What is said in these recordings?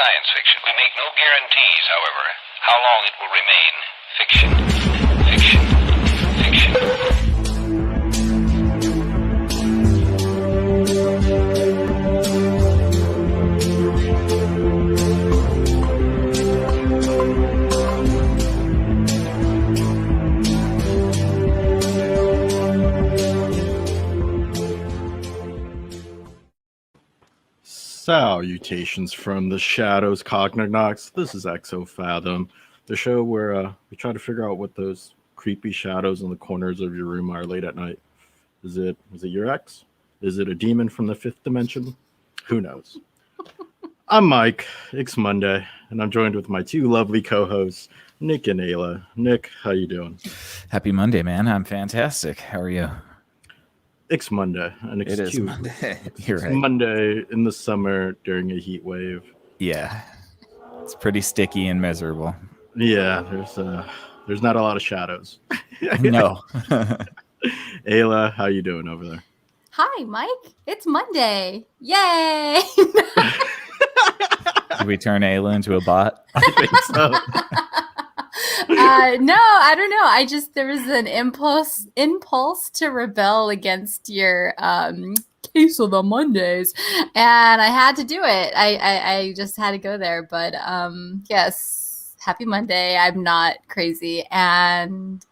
science fiction. We make no guarantees, however, how long it will remain fiction. Fiction. Fiction. Salutations from the shadows, Cognognox. This is Exofathom, the show where we try to figure out what those creepy shadows in the corners of your room are late at night. Is it your ex? Is it a demon from the fifth dimension? Who knows? I'm Mike. It's Monday, and I'm joined with my two lovely co-hosts, Nick and Ayla. Nick, how you doing? Happy Monday, man. I'm fantastic. How are you? It's Monday, and it is Monday. You're it's right. Monday in the summer during a heat wave. Yeah, it's pretty sticky and miserable. Yeah, there's not a lot of shadows. No. Ayla, how you doing over there? Hi, Mike. It's Monday. Yay! Did we turn Ayla into a bot? I think so. No, I don't know. There was an impulse to rebel against your case of the Mondays, and I had to do it. I just had to go there. But yes, happy Monday. I'm not crazy, and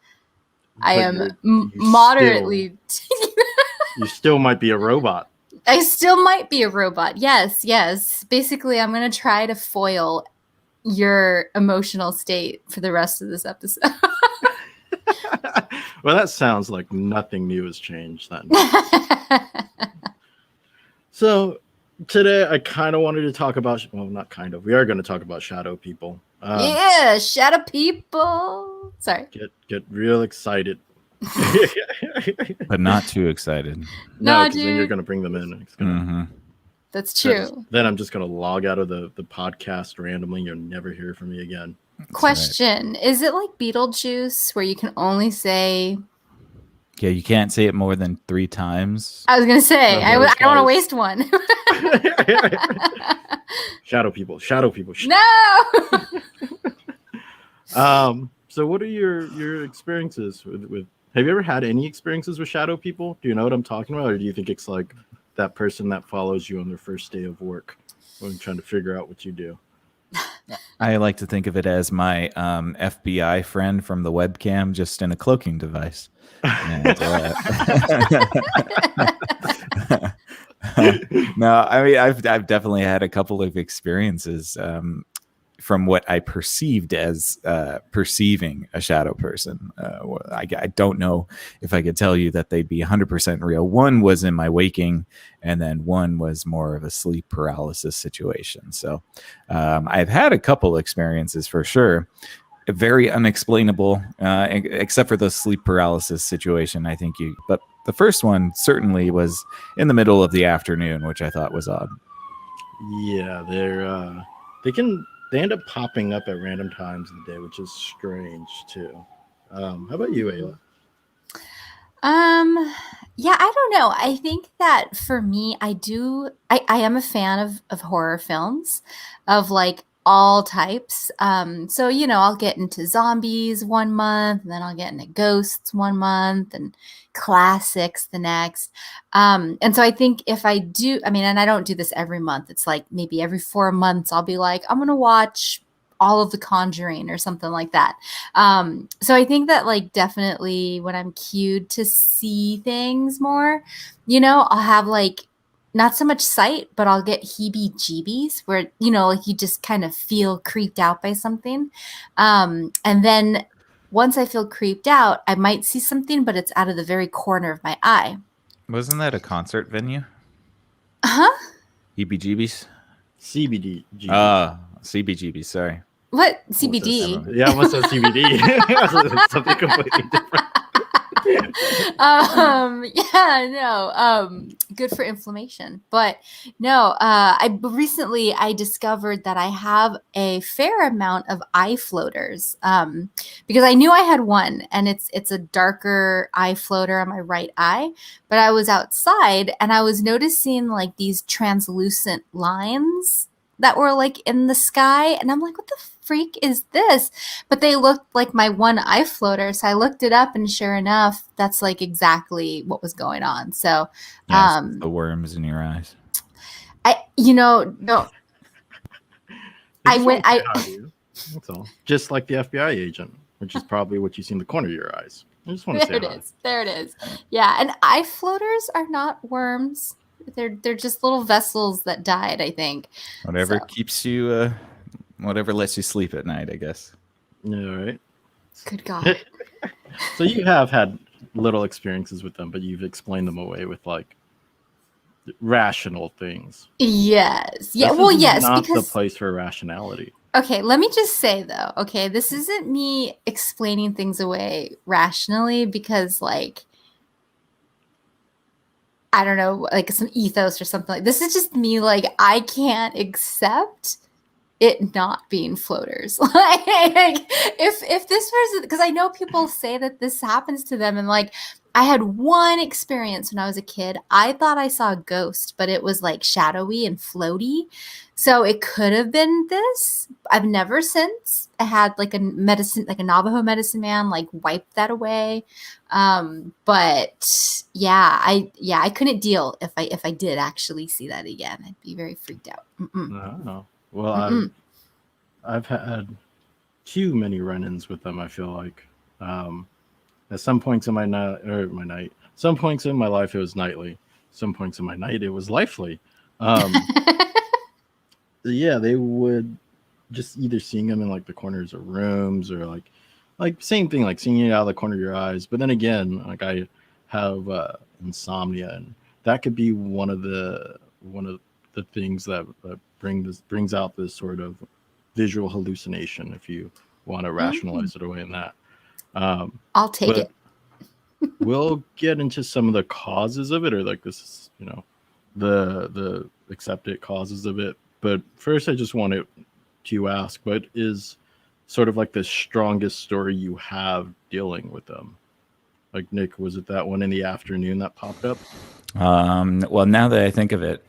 I am moderately. You still might be a robot. I still might be a robot. Yes. Basically, I'm going to try to foil your emotional state for the rest of this episode. Well, that sounds like nothing new has changed then. So today I kind of wanted to talk about, well, not kind of, we are going to talk about shadow people. Yeah, shadow people. Sorry. Get real excited. But not too excited. No, because then you're going to bring them in. It's gonna, That's true. Then I'm just going to log out of the podcast randomly. You'll never hear from me again. Question. Right. Is it like Beetlejuice where you can only say... Yeah, you can't say it more than 3 times. I was going to say, I don't want to waste one. Shadow people. No! So what are your experiences with... Have you ever had any experiences with shadow people? Do you know what I'm talking about? Or do you think it's like that person that follows you on their first day of work when trying to figure out what you do? I like to think of it as my FBI friend from the webcam, just in a cloaking device. And, no, I mean, I've definitely had a couple of experiences from what I perceived as perceiving a shadow person. I don't know if I could tell you that they'd be 100% real. One was in my waking, and then one was more of a sleep paralysis situation. So I've had a couple experiences for sure. Very unexplainable, except for the sleep paralysis situation, I think but the first one certainly was in the middle of the afternoon, which I thought was odd. Yeah, they end up popping up at random times of the day, which is strange too. How about you, Ayla? Yeah, I don't know. I think that for me, I am a fan of horror films of like all types. So, I'll get into zombies one month, and then I'll get into ghosts one month, and classics the next. And so I think if I do, and I don't do this every month. It's like maybe every 4 months I'll be like, I'm going to watch all of The Conjuring or something like that. So I think that like definitely when I'm cued to see things more, I'll have like not so much sight, but I'll get heebie-jeebies where, like you just kind of feel creeped out by something. And then once I feel creeped out, I might see something, but it's out of the very corner of my eye. Wasn't that a concert venue? Huh? Heebie-jeebies? CBD. CBGB, sorry. What? CBD? Yeah, what's a CBD? Something completely different. Good for inflammation. But no, recently I discovered that I have a fair amount of eye floaters, because I knew I had one, and it's a darker eye floater on my right eye. But I was outside and I was noticing like these translucent lines that were like in the sky, and I'm like, what the freak is this? But they looked like my one eye floater, so I looked it up, and sure enough, that's like exactly what was going on. So Yes, the worms in your eyes. no, They I just went. won't say hi to you. That's all. Just like the FBI agent, which is probably what you see in the corner of your eyes. I just want to say There it hi. is. There it is. Yeah, and eye floaters are not worms. They're just little vessels that died, I think. Whatever So. keeps you, whatever lets you sleep at night, I guess. Yeah, right. Good God. So you have had little experiences with them, but you've explained them away with like rational things. Yes. Yeah. This Well, is yes, not because the place for rationality. okay, let me just say though, okay, this isn't me explaining things away rationally because like I don't know, like some ethos or something like this is just me like I can't accept it not being floaters. Like if this was because I know people say that this happens to them and like I had one experience when I was a kid. I thought I saw a ghost, but it was like shadowy and floaty. So it could have been this. I've never since I had like a medicine, like a Navajo medicine man, like wipe that away. But I couldn't deal if I did actually see that again. I'd be very freaked out. No. Well, I've had too many run-ins with them. I feel like at some points in some points in my life it was nightly. Some points in my night it was lifely. Yeah, they would just either seeing them in like the corners of rooms or like same thing, like seeing it out of the corner of your eyes. But then again, like I have insomnia, and that could be one of the things that brings out this sort of visual hallucination, if you want to rationalize it away in that. I'll take it. We'll get into some of the causes of it, or like this, the accepted causes of it. But first, I just wanted to ask, what is sort of like the strongest story you have dealing with them? Like, Nick, was it that one in the afternoon that popped up? Well, now that I think of it,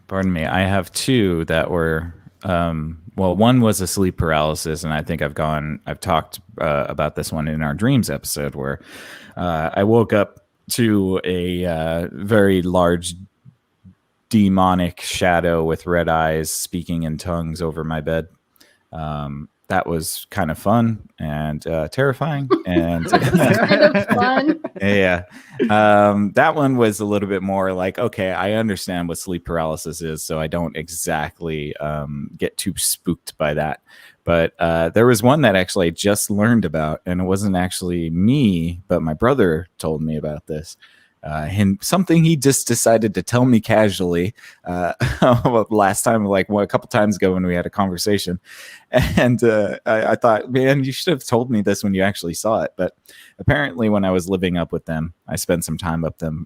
pardon me, I have two that were, well, one was a sleep paralysis, and I think I've talked about this one in our dreams episode where I woke up to a very large demonic shadow with red eyes speaking in tongues over my bed. That was kind of fun and terrifying. And kind of fun. Yeah. That one was a little bit more like, okay, I understand what sleep paralysis is, so I don't exactly get too spooked by that. But there was one that actually I just learned about, and it wasn't actually me, but my brother told me about this. And something he just decided to tell me casually last time, like a couple times ago when we had a conversation. And I thought, man, you should have told me this when you actually saw it. But apparently when I was living up with them, I spent some time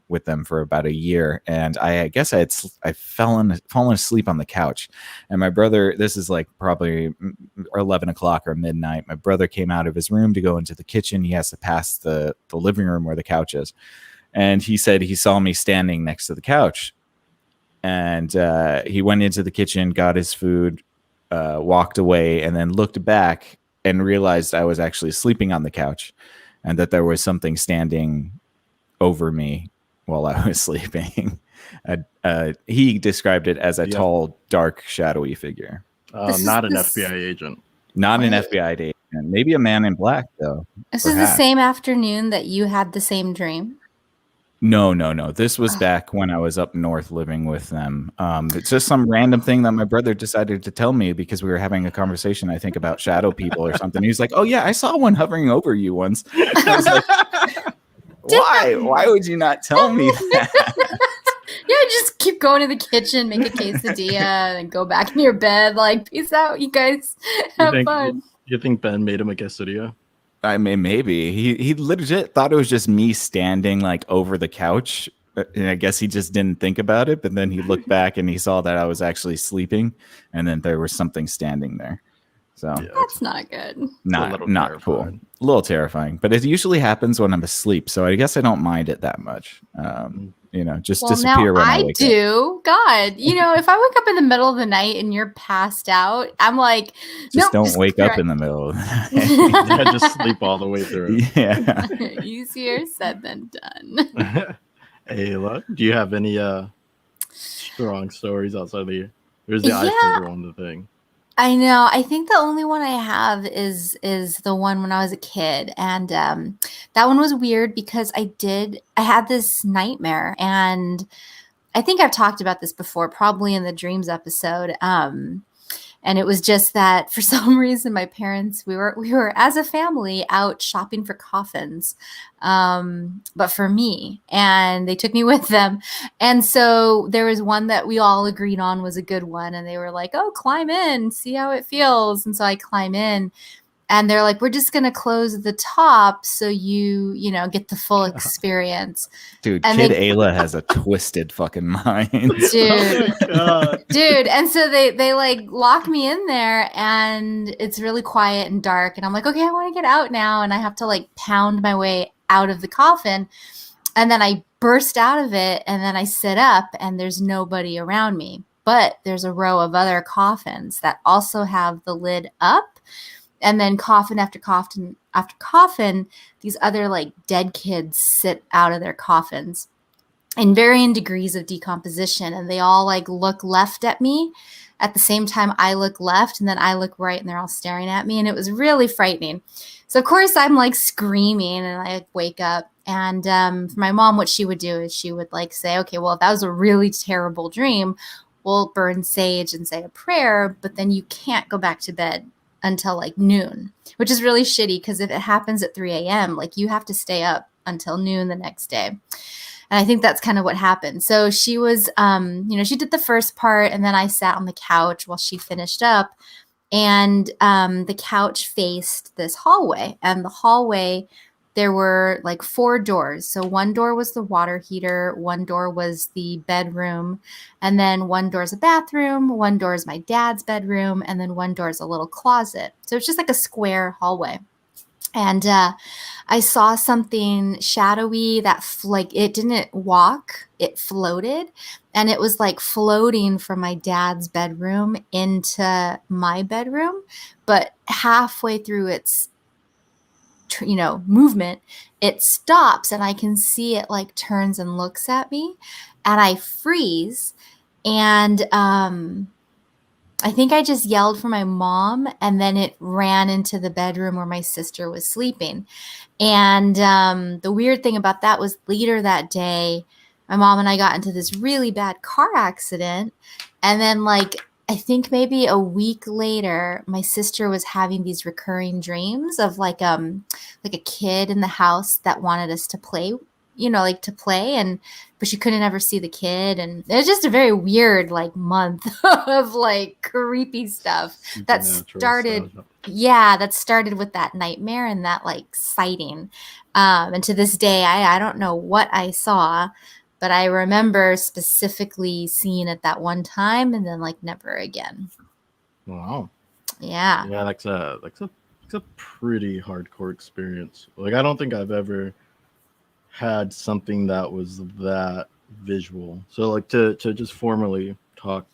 with them for about a year. And I guess I fallen asleep on the couch. And my brother, this is like probably 11 o'clock or midnight. My brother came out of his room to go into the kitchen. He has to pass the living room where the couch is. And he said he saw me standing next to the couch. And he went into the kitchen, got his food, walked away, and then looked back and realized I was actually sleeping on the couch and that there was something standing over me while I was sleeping. He described it as a tall, dark, shadowy figure. Not an FBI agent. Not an FBI agent. Maybe a man in black, though. This is the same afternoon that you had the same dream? No. This was back when I was up north living with them. It's just some random thing that my brother decided to tell me because we were having a conversation, I think, about shadow people or something. He's like, oh, yeah, I saw one hovering over you once. I was like, why? Why would you not tell me that? Yeah, just keep going to the kitchen, make a quesadilla, and go back in your bed. Like, peace out, you guys. Have fun. You think Ben made him a quesadilla? I mean, maybe he legit thought it was just me standing like over the couch, and I guess he just didn't think about it. But then he looked back and he saw that I was actually sleeping, and then there was something standing there. So Yeah, That's not good. not little cool. terrifying. A little terrifying, but it usually happens when I'm asleep, so I guess I don't mind it that much. Just Well, disappear now when I I wake up. do. God, if I wake up in the middle of the night and you're passed out, I'm like, Just nope, don't wake up correct. in the middle of the night. Yeah, just sleep all the way through. Yeah. Easier said than done. Ayla, do you have any strong stories outside of the? There's the Yeah. icebreaker one, the thing. I know. I think the only one I have is the one when I was a kid, and that one was weird because I had this nightmare, and I think I've talked about this before, probably in the dreams episode. And it was just that for some reason, my parents, we were as a family out shopping for coffins, but for me, and they took me with them. And so there was one that we all agreed on was a good one. And they were like, oh, climb in, see how it feels. And so I climb in. And they're like, we're just going to close the top so you get the full experience. Dude, And Kid Ayla has a twisted fucking mind. Dude. Oh my God. Dude, and so they like lock me in there, and it's really quiet and dark, and I'm like, okay, I want to get out now, and I have to like pound my way out of the coffin, and then I burst out of it, and then I sit up, and there's nobody around me, but there's a row of other coffins that also have the lid up, and then coffin after coffin after coffin, these other like dead kids sit out of their coffins in varying degrees of decomposition, and they all like look left at me at the same time I look left, and then I look right, and they're all staring at me, and it was really frightening. So of course I'm like screaming, and I wake up, and for my mom, what she would do is she would like say, okay, well, if that was a really terrible dream, we'll burn sage and say a prayer, but then you can't go back to bed until like noon, which is really shitty because if it happens at 3 a.m., like you have to stay up until noon the next day. And I think that's kind of what happened. So she was, she did the first part, and then I sat on the couch while she finished up. And the couch faced this hallway. And the hallway, there were like 4 doors. So one door was the water heater, one door was the bedroom, and then one door is a bathroom, one door is my dad's bedroom, and then one door is a little closet. So it's just like a square hallway. And I saw something shadowy that it didn't walk, it floated, and it was like floating from my dad's bedroom into my bedroom, but halfway through its movement, it stops, and I can see it like turns and looks at me, and I freeze, and I think I just yelled for my mom, and then it ran into the bedroom where my sister was sleeping. And the weird thing about that was later that day, my mom and I got into this really bad car accident. And then like, I think maybe a week later, my sister was having these recurring dreams of like a kid in the house that wanted us to play, but she couldn't ever see the kid. And it was just a very weird like month of like creepy stuff that started. Stuff. Yeah, that started with that nightmare and that like sighting. And to this day, I don't know what I saw, but I remember specifically seeing it that one time and then like never again. Wow. Yeah. Yeah, that's a pretty hardcore experience. Like I don't think I've ever had something that was that visual. So like to just formally talk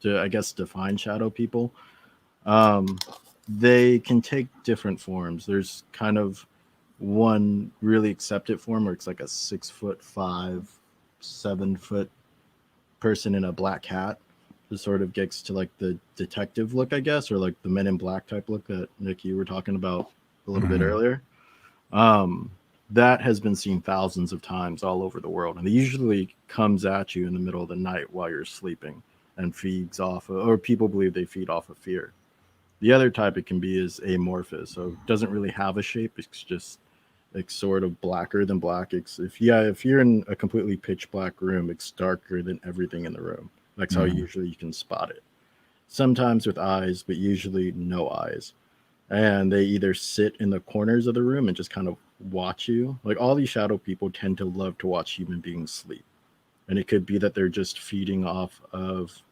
to, I guess, define shadow people, they can take different forms. There's kind of one really accepted form where it's like a 6'5", 7 foot person in a black hat who sort of gets to like the detective look, I guess, or like the Men in Black type look that Nick, you were talking about a little bit earlier. That has been seen thousands of times all over the world, and it usually comes at you in the middle of the night while you're sleeping and feeds off or people believe they feed off of fear. The other type it can be is amorphous, so it doesn't really have a shape. It's just like sort of blacker than black. If you're in a completely pitch black room, it's darker than everything in the room. That's how usually you can spot it. Sometimes with eyes, but usually no eyes. And they either sit in the corners of the room and just kind of watch you. Like all these shadow people tend to love to watch human beings sleep. And it could be that they're just feeding off of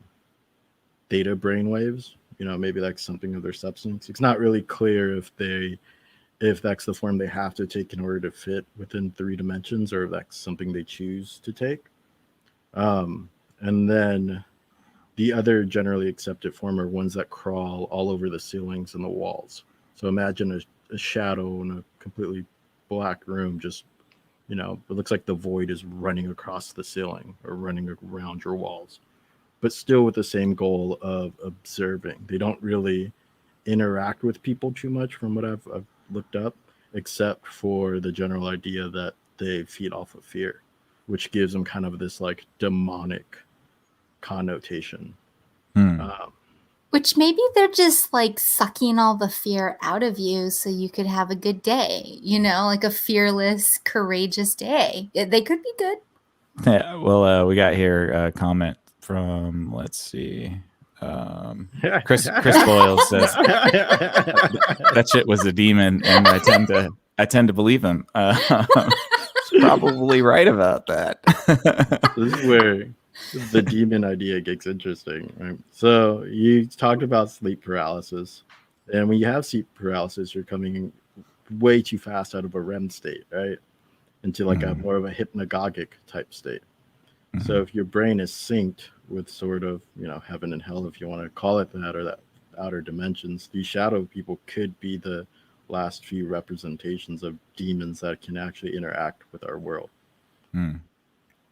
theta brainwaves, maybe that's something of their substance. It's not really clear if that's the form they have to take in order to fit within 3 dimensions, or if that's something they choose to take. And then the other generally accepted form are ones that crawl all over the ceilings and the walls. So imagine a shadow in a completely black room, just, it looks like the void is running across the ceiling or running around your walls, but still with the same goal of observing. They don't really interact with people too much from what I've looked up, except for the general idea that they feed off of fear, which gives them kind of this like demonic connotation. Which maybe they're just like sucking all the fear out of you so you could have a good day, like a fearless, courageous day. They could be good. Yeah, well, we got here a comment from, let's see, Chris Boyle says that shit was a demon, and I tend to believe him. Probably right about that. This is where the demon idea gets interesting, right? So you talked about sleep paralysis, and when you have sleep paralysis, you're coming way too fast out of a REM state, right, into like a more of a hypnagogic type state. So if your brain is synced with sort of, heaven and hell, if you want to call it that, or that outer dimensions, these shadow people could be the last few representations of demons that can actually interact with our world.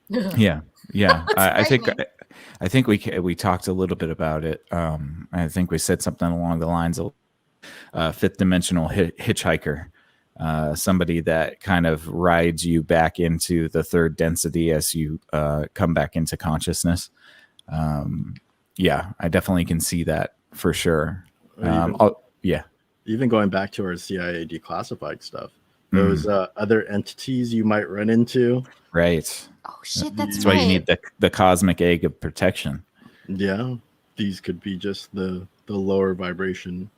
Yeah. I think we talked a little bit about it. I think we said something along the lines of fifth dimensional hitchhiker, somebody that kind of rides you back into the third density as you come back into consciousness. I definitely can see that for sure. Even going back to our CIA declassified stuff, those other entities you might run into. Right. Oh shit, that's why you need the cosmic egg of protection. Yeah, these could be just the lower vibration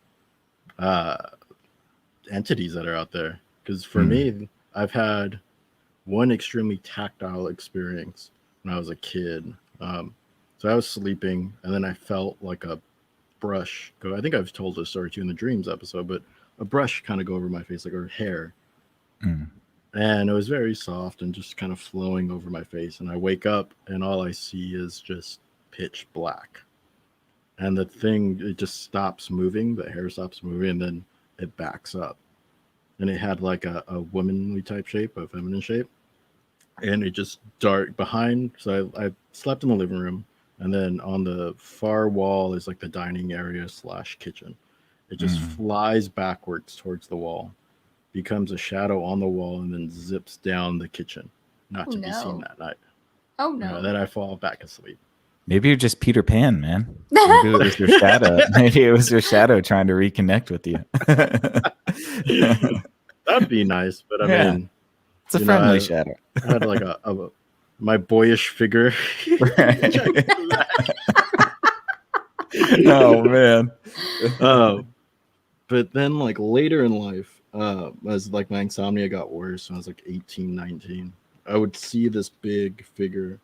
entities that are out there. Because for me, I've had one extremely tactile experience when I was a kid. So I was sleeping, and then I felt like a brush go. I think I've told this story too in the dreams episode, but a brush kind of go over my face, like her hair. And it was very soft and just kind of flowing over my face. And I wake up, and all I see is just pitch black. And the thing, it just stops moving. The hair stops moving, and then it backs up. And it had like a womanly type shape, a feminine shape. And it just dark behind. So I slept in the living room. And then on the far wall is like the dining area / kitchen. It just flies backwards towards the wall, becomes a shadow on the wall, and then zips down the kitchen, not to be seen that night. Oh no! Then I fall back asleep. Maybe you're just Peter Pan, man. Maybe it was your shadow. Maybe it was your shadow trying to reconnect with you. That'd be nice, but I mean, it's a friendly shadow. I had like my boyish figure. Oh man. But then like later in life, as like my insomnia got worse when I was like 18, 19, I would see this big figure.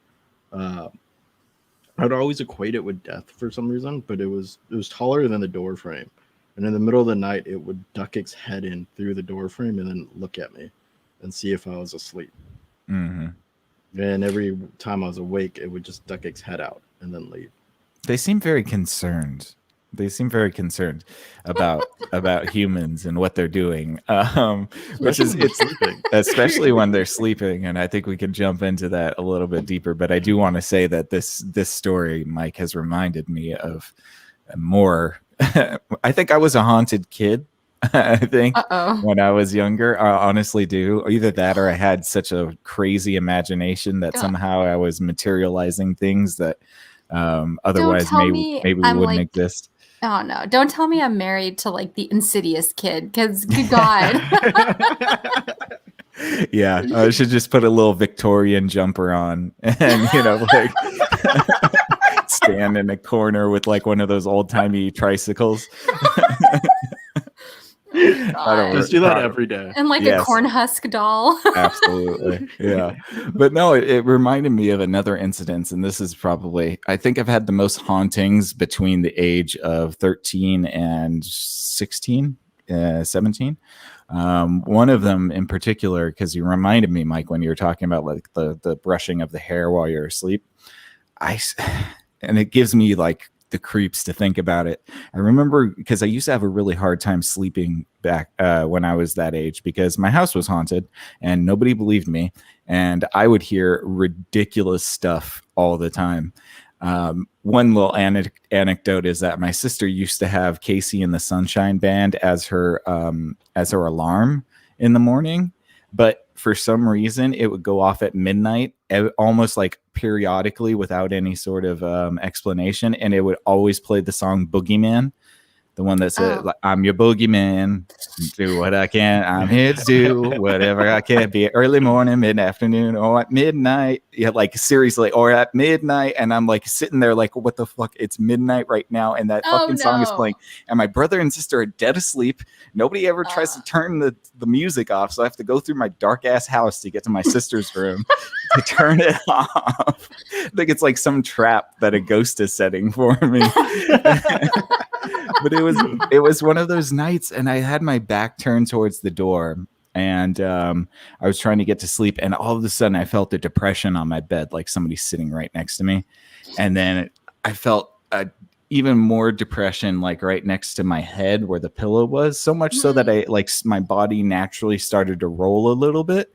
I'd always equate it with death for some reason, but it was taller than the door frame. And in the middle of the night, it would duck its head in through the door frame and then look at me and see if I was asleep. And every time I was awake, it would just duck its head out and then leave. They seem very concerned. About humans and what they're doing, which is it's especially when they're sleeping. And I think we can jump into that a little bit deeper. But I do want to say that this story, Mike, has reminded me of more. I think I was a haunted kid. I think when I was younger, I honestly do. Either that, or I had such a crazy imagination that somehow I was materializing things that otherwise maybe wouldn't exist. Oh no, don't tell me I'm married to like the Insidious kid, because good God. Yeah, I should just put a little Victorian jumper on and, like stand in a corner with like one of those old timey tricycles. I don't Just do that every day. And like a Yes. corn husk doll. Absolutely. Yeah. But no, it reminded me of another incident. And this is probably, I think I've had the most hauntings between the age of 13 and 16, 17. One of them in particular, because you reminded me, Mike, when you were talking about like the brushing of the hair while you're asleep. And it gives me like the creeps to think about it. I remember because I used to have a really hard time sleeping back when I was that age because my house was haunted and nobody believed me. And I would hear ridiculous stuff all the time. One little anecdote is that my sister used to have Casey and the Sunshine Band as her alarm in the morning. But for some reason, it would go off at midnight, almost like periodically without any sort of explanation. And it would always play the song Boogeyman, the one that said, I'm your boogeyman, do what I can. I'm here to do whatever I can, be it early morning, mid-afternoon, or at midnight. Yeah, like seriously, or at midnight. And I'm like sitting there like, what the fuck? It's midnight right now. And that fucking song is playing. And my brother and sister are dead asleep. Nobody ever tries to turn the music off. So I have to go through my dark ass house to get to my sister's room to turn it off. I think it's like some trap that a ghost is setting for me. But it was one of those nights, and I had my back turned towards the door, and I was trying to get to sleep, and all of a sudden I felt a depression on my bed, like somebody's sitting right next to me, and then I felt even more depression, like right next to my head where the pillow was, so much so that I like my body naturally started to roll a little bit.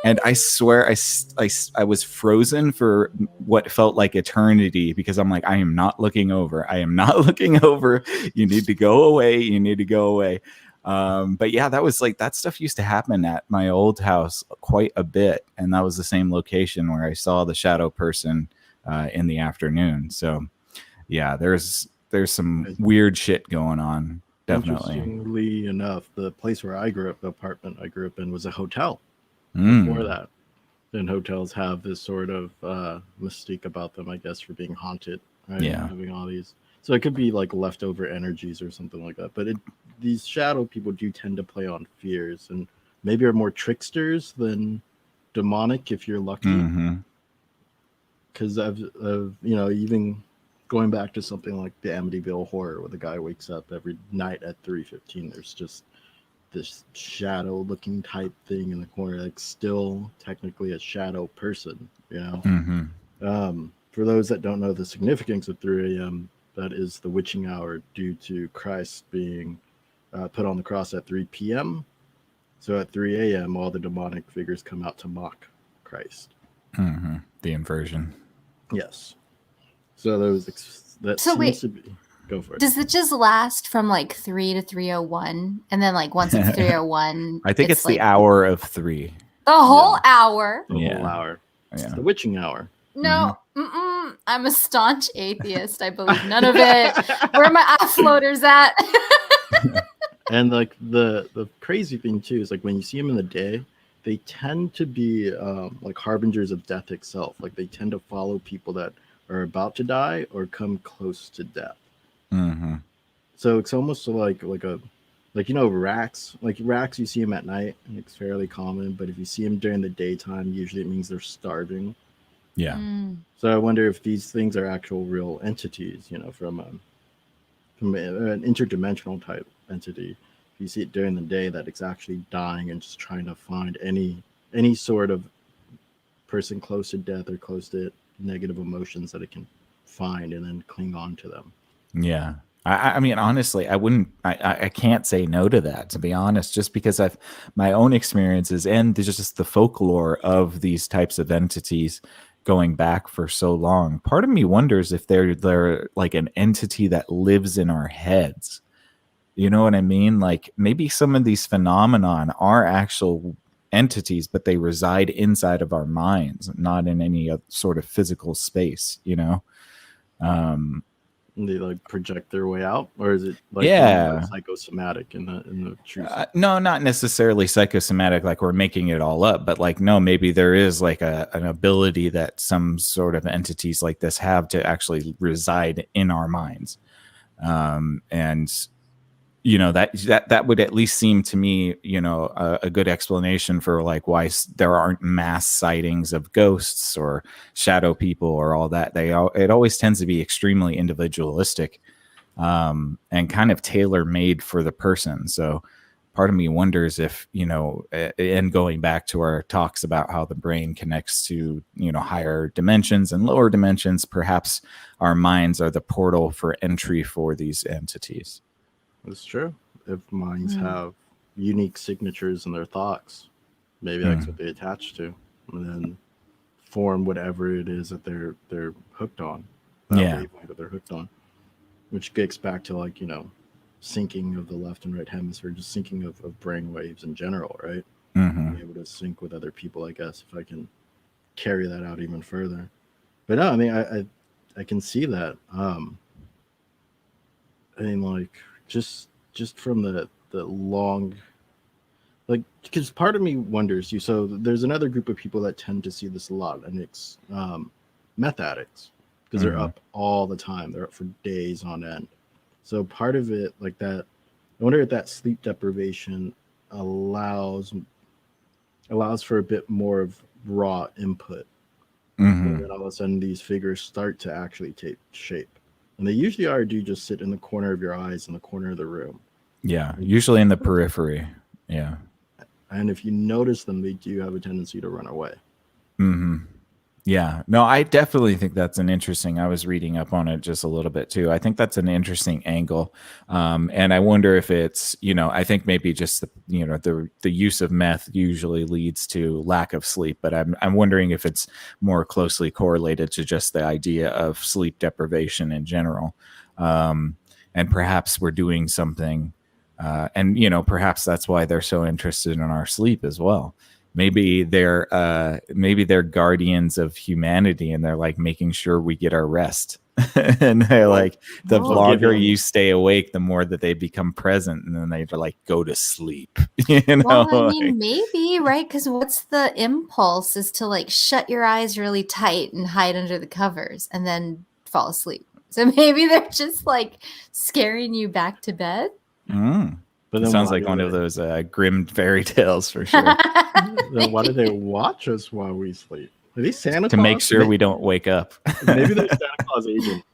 And I swear I was frozen for what felt like eternity because I'm like, I am not looking over. I am not looking over. You need to go away. You need to go away. But yeah, that was like, that stuff used to happen at my old house quite a bit. And that was the same location where I saw the shadow person in the afternoon. So yeah, there's some weird shit going on. Definitely. Interestingly enough, the place where I grew up, the apartment I grew up in, was a hotel. Before that, and hotels have this sort of mystique about them, I guess, for being haunted, right? Yeah, having all these, so it could be like leftover energies or something like that. But these shadow people do tend to play on fears, and maybe are more tricksters than demonic if you're lucky. Because I've even going back to something like the Amityville Horror, where the guy wakes up every night at 3:15. There's just this shadow looking type thing in the corner, like still technically a shadow person, For those that don't know the significance of 3 a.m., that is the witching hour due to Christ being put on the cross at 3 p.m. So at 3 a.m., all the demonic figures come out to mock Christ. The inversion. Yes. So that seems to be. Go for it. Does it just last from like 3 to 3:01, and then like once it's 3:01, I think it's like the hour of 3. The whole hour. The whole hour. Yeah. It's the witching hour. No, I'm a staunch atheist. I believe none of it. Where are my eye floaters at? And like the crazy thing too is like when you see them in the day, they tend to be like harbingers of death itself. Like they tend to follow people that are about to die or come close to death. So it's almost like racks. Like racks, you see them at night, and it's fairly common. But if you see them during the daytime, usually it means they're starving. Yeah. So I wonder if these things are actual real entities, from an interdimensional type entity. If you see it during the day, that it's actually dying and just trying to find any sort of person close to death or close to negative emotions that it can find and then cling on to them. Yeah. I mean, honestly, I can't say no to that, to be honest, just because I've my own experiences and just the folklore of these types of entities going back for so long. Part of me wonders if they're like an entity that lives in our heads. You know what I mean? Like maybe some of these phenomenon are actual entities, but they reside inside of our minds, not in any sort of physical space, They like project their way out, or is it like psychosomatic in the truth? No, not necessarily psychosomatic, like we're making it all up, but like no, maybe there is like an ability that some sort of entities like this have to actually reside in our minds, and that would at least seem to me, a good explanation for like why there aren't mass sightings of ghosts or shadow people or all that. It always tends to be extremely individualistic, and kind of tailor made for the person. So part of me wonders if, and going back to our talks about how the brain connects to, higher dimensions and lower dimensions, perhaps our minds are the portal for entry for these entities. It's true. If minds have unique signatures in their thoughts, maybe that's what they attach to, and then form whatever it is that they're hooked on. Wavelength that they're hooked on, which gets back to like syncing of the left and right hemisphere, just syncing of brain waves in general, right? Be able to sync with other people, I guess, if I can carry that out even further. But no, I mean, I can see that. I mean, like just from the long, like, because part of me wonders so there's another group of people that tend to see this a lot, and it's meth addicts, because they're up all the time. They're up for days on end. So part of it, like that, I wonder if that sleep deprivation allows for a bit more of raw input. And then all of a sudden these figures start to actually take shape. And they usually do just sit in the corner of your eyes, in the corner of the room. Yeah, usually in the periphery. Yeah. And if you notice them, they do have a tendency to run away. Yeah, no, I definitely think that's an interesting. I was reading up on it just a little bit too. I think that's an interesting angle, and I wonder if it's I think maybe just the use of meth usually leads to lack of sleep, but I'm wondering if it's more closely correlated to just the idea of sleep deprivation in general, and perhaps we're doing something, and perhaps that's why they're so interested in our sleep as well. Maybe they're guardians of humanity, and they're like making sure we get our rest. And they're like, the longer you stay awake, the more that they become present, and then they like go to sleep. Well, I mean, maybe, right? Because what's the impulse is to like shut your eyes really tight and hide under the covers and then fall asleep. So maybe they're just like scaring you back to bed. But it sounds like one of those grim fairy tales for sure. Then why do they watch us while we sleep? Are these Santa Claus? To make sure we don't wake up. Maybe they're Santa Claus agents.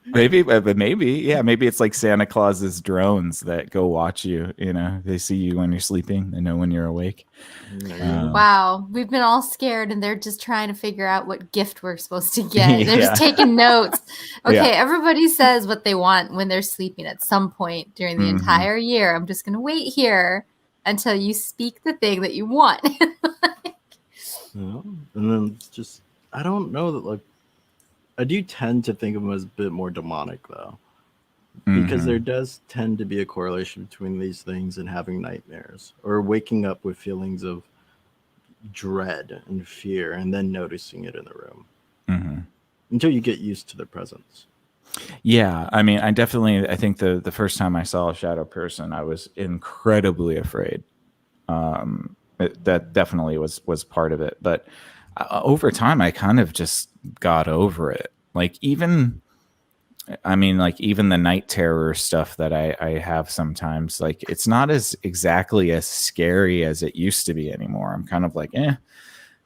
Maybe it's like Santa Claus's drones that go watch you. They see you when you're sleeping. They know when you're awake. Wow, we've been all scared, and they're just trying to figure out what gift we're supposed to get. They're just taking notes. Okay, everybody says what they want when they're sleeping at some point during the entire year. I'm just going to wait here until you speak the thing that you want. And then it's just, I don't know that, like, I do tend to think of them as a bit more demonic, though, because there does tend to be a correlation between these things and having nightmares or waking up with feelings of dread and fear and then noticing it in the room until you get used to their presence. Yeah, I mean, I think the first time I saw a shadow person, I was incredibly afraid. That definitely was part of it, but over time, I kind of just got over it. Like even the night terror stuff that I have sometimes, like it's not exactly as scary as it used to be anymore. I'm kind of like, I've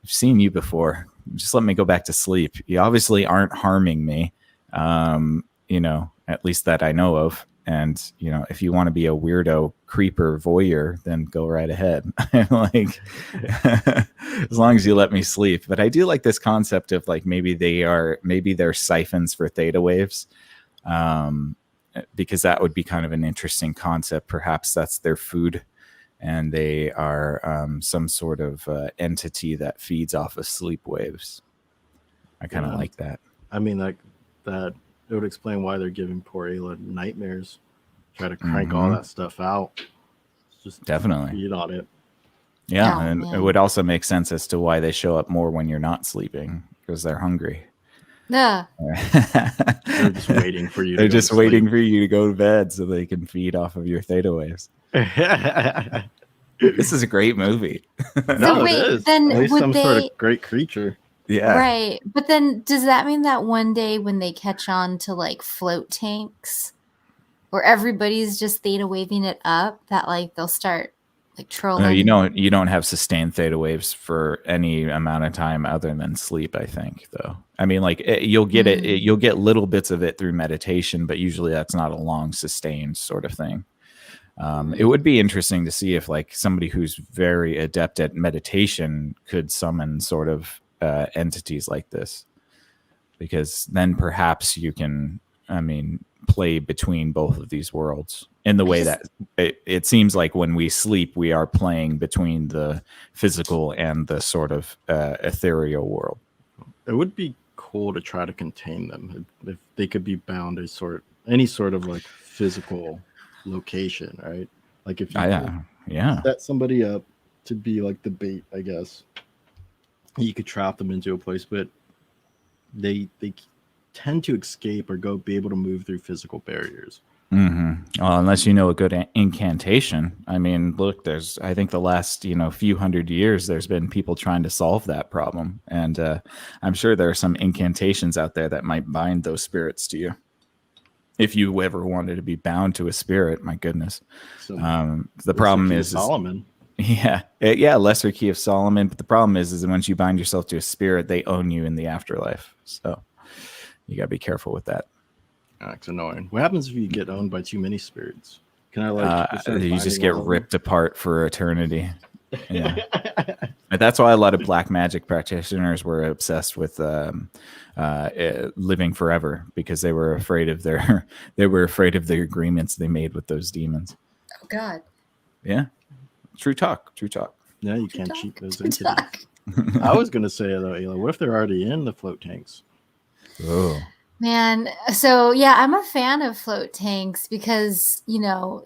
seen you before. Just let me go back to sleep. You obviously aren't harming me, at least that I know of. And, if you want to be a weirdo creeper voyeur, then go right ahead. Like, as long as you let me sleep. But I do like this concept of like, maybe they're siphons for theta waves. Because that would be kind of an interesting concept. Perhaps that's their food, and they are some sort of entity that feeds off of sleep waves. I kind of like that. I mean, like that. It would explain why they're giving poor Ayla nightmares. Try to crank all that stuff out. Just definitely feed on it. Yeah, and it would also make sense as to why they show up more when you're not sleeping, because they're hungry. Yeah. They're just waiting for you. They're just waiting for you to go to bed so they can feed off of your theta waves. This is a great movie. No, it is. Then at least would some they... sort of great creature. Yeah. Right. But then does that mean that one day when they catch on to like float tanks, where everybody's just theta waving it up, that like they'll start like trolling. No, you don't have sustained theta waves for any amount of time other than sleep, I think, though. I mean, like you'll get you'll get little bits of it through meditation, but usually that's not a long sustained sort of thing. It would be interesting to see if like somebody who's very adept at meditation could summon sort of entities like this, because then perhaps you can, I mean, play between both of these worlds in the way that it seems like when we sleep, we are playing between the physical and the sort of ethereal world. It would be cool to try to contain them if they could be bound to any sort of like physical location, right? Like if you set somebody up to be like the bait, I guess you could trap them into a place, but they tend to escape or be able to move through physical barriers. Well, unless you know a good incantation. I mean, look, I think the last few hundred years there's been people trying to solve that problem, and I'm sure there are some incantations out there that might bind those spirits to you. If you ever wanted to be bound to a spirit, my goodness. So, the problem is Solomon. Lesser Key of Solomon. But the problem is once you bind yourself to a spirit, they own you in the afterlife. So you gotta be careful with that. It's annoying. What happens if you get owned by too many spirits? Can I you just get ripped apart for eternity. Yeah. But that's why a lot of black magic practitioners were obsessed with living forever, because they were afraid of the agreements they made with those demons. Oh God. Yeah. True talk. Yeah, you can't cheat those entities. I was gonna say though, Ayla, what if they're already in the float tanks? Oh. Man, so yeah, I'm a fan of float tanks because,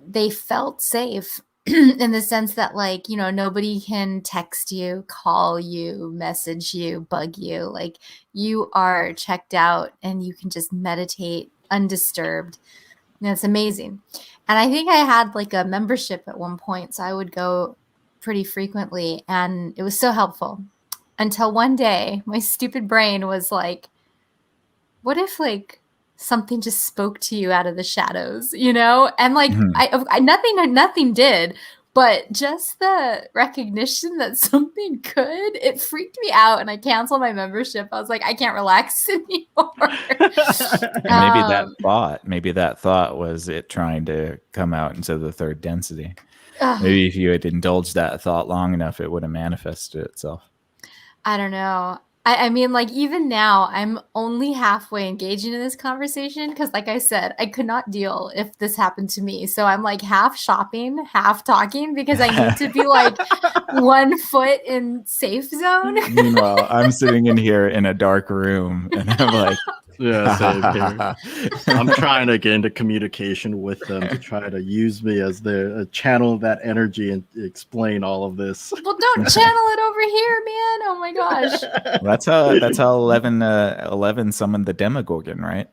they felt safe in the sense that like, nobody can text you, call you, message you, bug you. Like you are checked out and you can just meditate undisturbed. And it's amazing. And I think I had like a membership at one point, so I would go pretty frequently, and it was so helpful until one day my stupid brain was like, what if like something just spoke to you out of the shadows, And like I nothing did, but just the recognition that something could, it freaked me out, and I canceled my membership. I was like, I can't relax anymore. Maybe that thought was it trying to come out into the third density. Maybe if you had indulged that thought long enough, it would have manifested itself. I don't know. I mean, like, even now, I'm only halfway engaging in this conversation because, like I said, I could not deal if this happened to me. So I'm like half shopping, half talking because I need to be like 1 foot in safe zone. Meanwhile, I'm sitting in here in a dark room and I'm like, yeah, same here. I'm trying to get into communication with them to try to use me as their channel that energy and explain all of this. Well, don't channel it over here, man. Oh my gosh. Well, that's how 11 summoned the Demogorgon, right?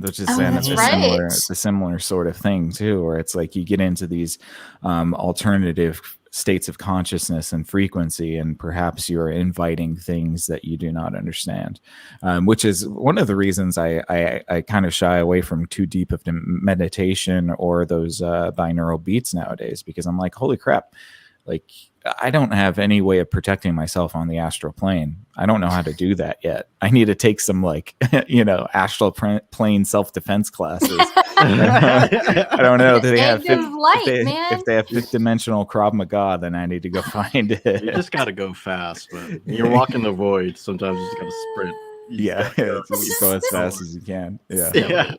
Which is a similar sort of thing too, where it's like you get into these alternative states of consciousness and frequency, and perhaps you're inviting things that you do not understand, which is one of the reasons I kind of shy away from too deep of meditation or those binaural beats nowadays, because I'm like, holy crap, like I don't have any way of protecting myself on the astral plane. I don't know how to do that yet. I need to take some astral plane self-defense classes. I don't know. If they have fifth dimensional Krav Maga, then I need to go find it. You just got to go fast, but you're walking the void. Sometimes you just got to sprint. You go as fast as you can. Yeah.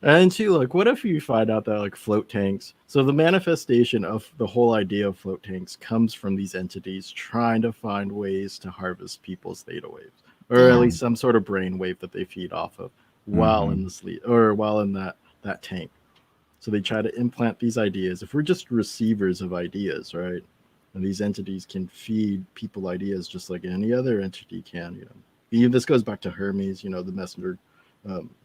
And too, like, what if you find out that like float tanks? So the manifestation of the whole idea of float tanks comes from these entities trying to find ways to harvest people's theta waves, or at least some sort of brain wave that they feed off of while in the sleep or while in that tank. So they try to implant these ideas. If we're just receivers of ideas, right? And these entities can feed people ideas just like any other entity can. This goes back to Hermes. The messenger.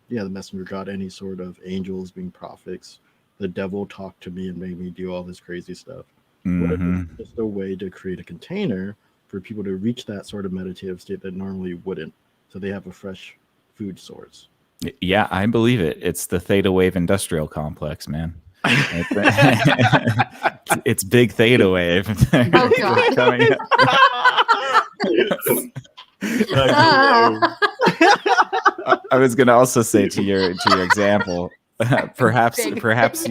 The messenger got any sort of angels being prophets. The devil talked to me and made me do all this crazy stuff. What if it's just a way to create a container for people to reach that sort of meditative state that normally wouldn't, so they have a fresh food source? Yeah, I believe it. It's the theta wave industrial complex, man. It's big theta wave. Oh God. Coming up. I was going to also say to your example, perhaps you perhaps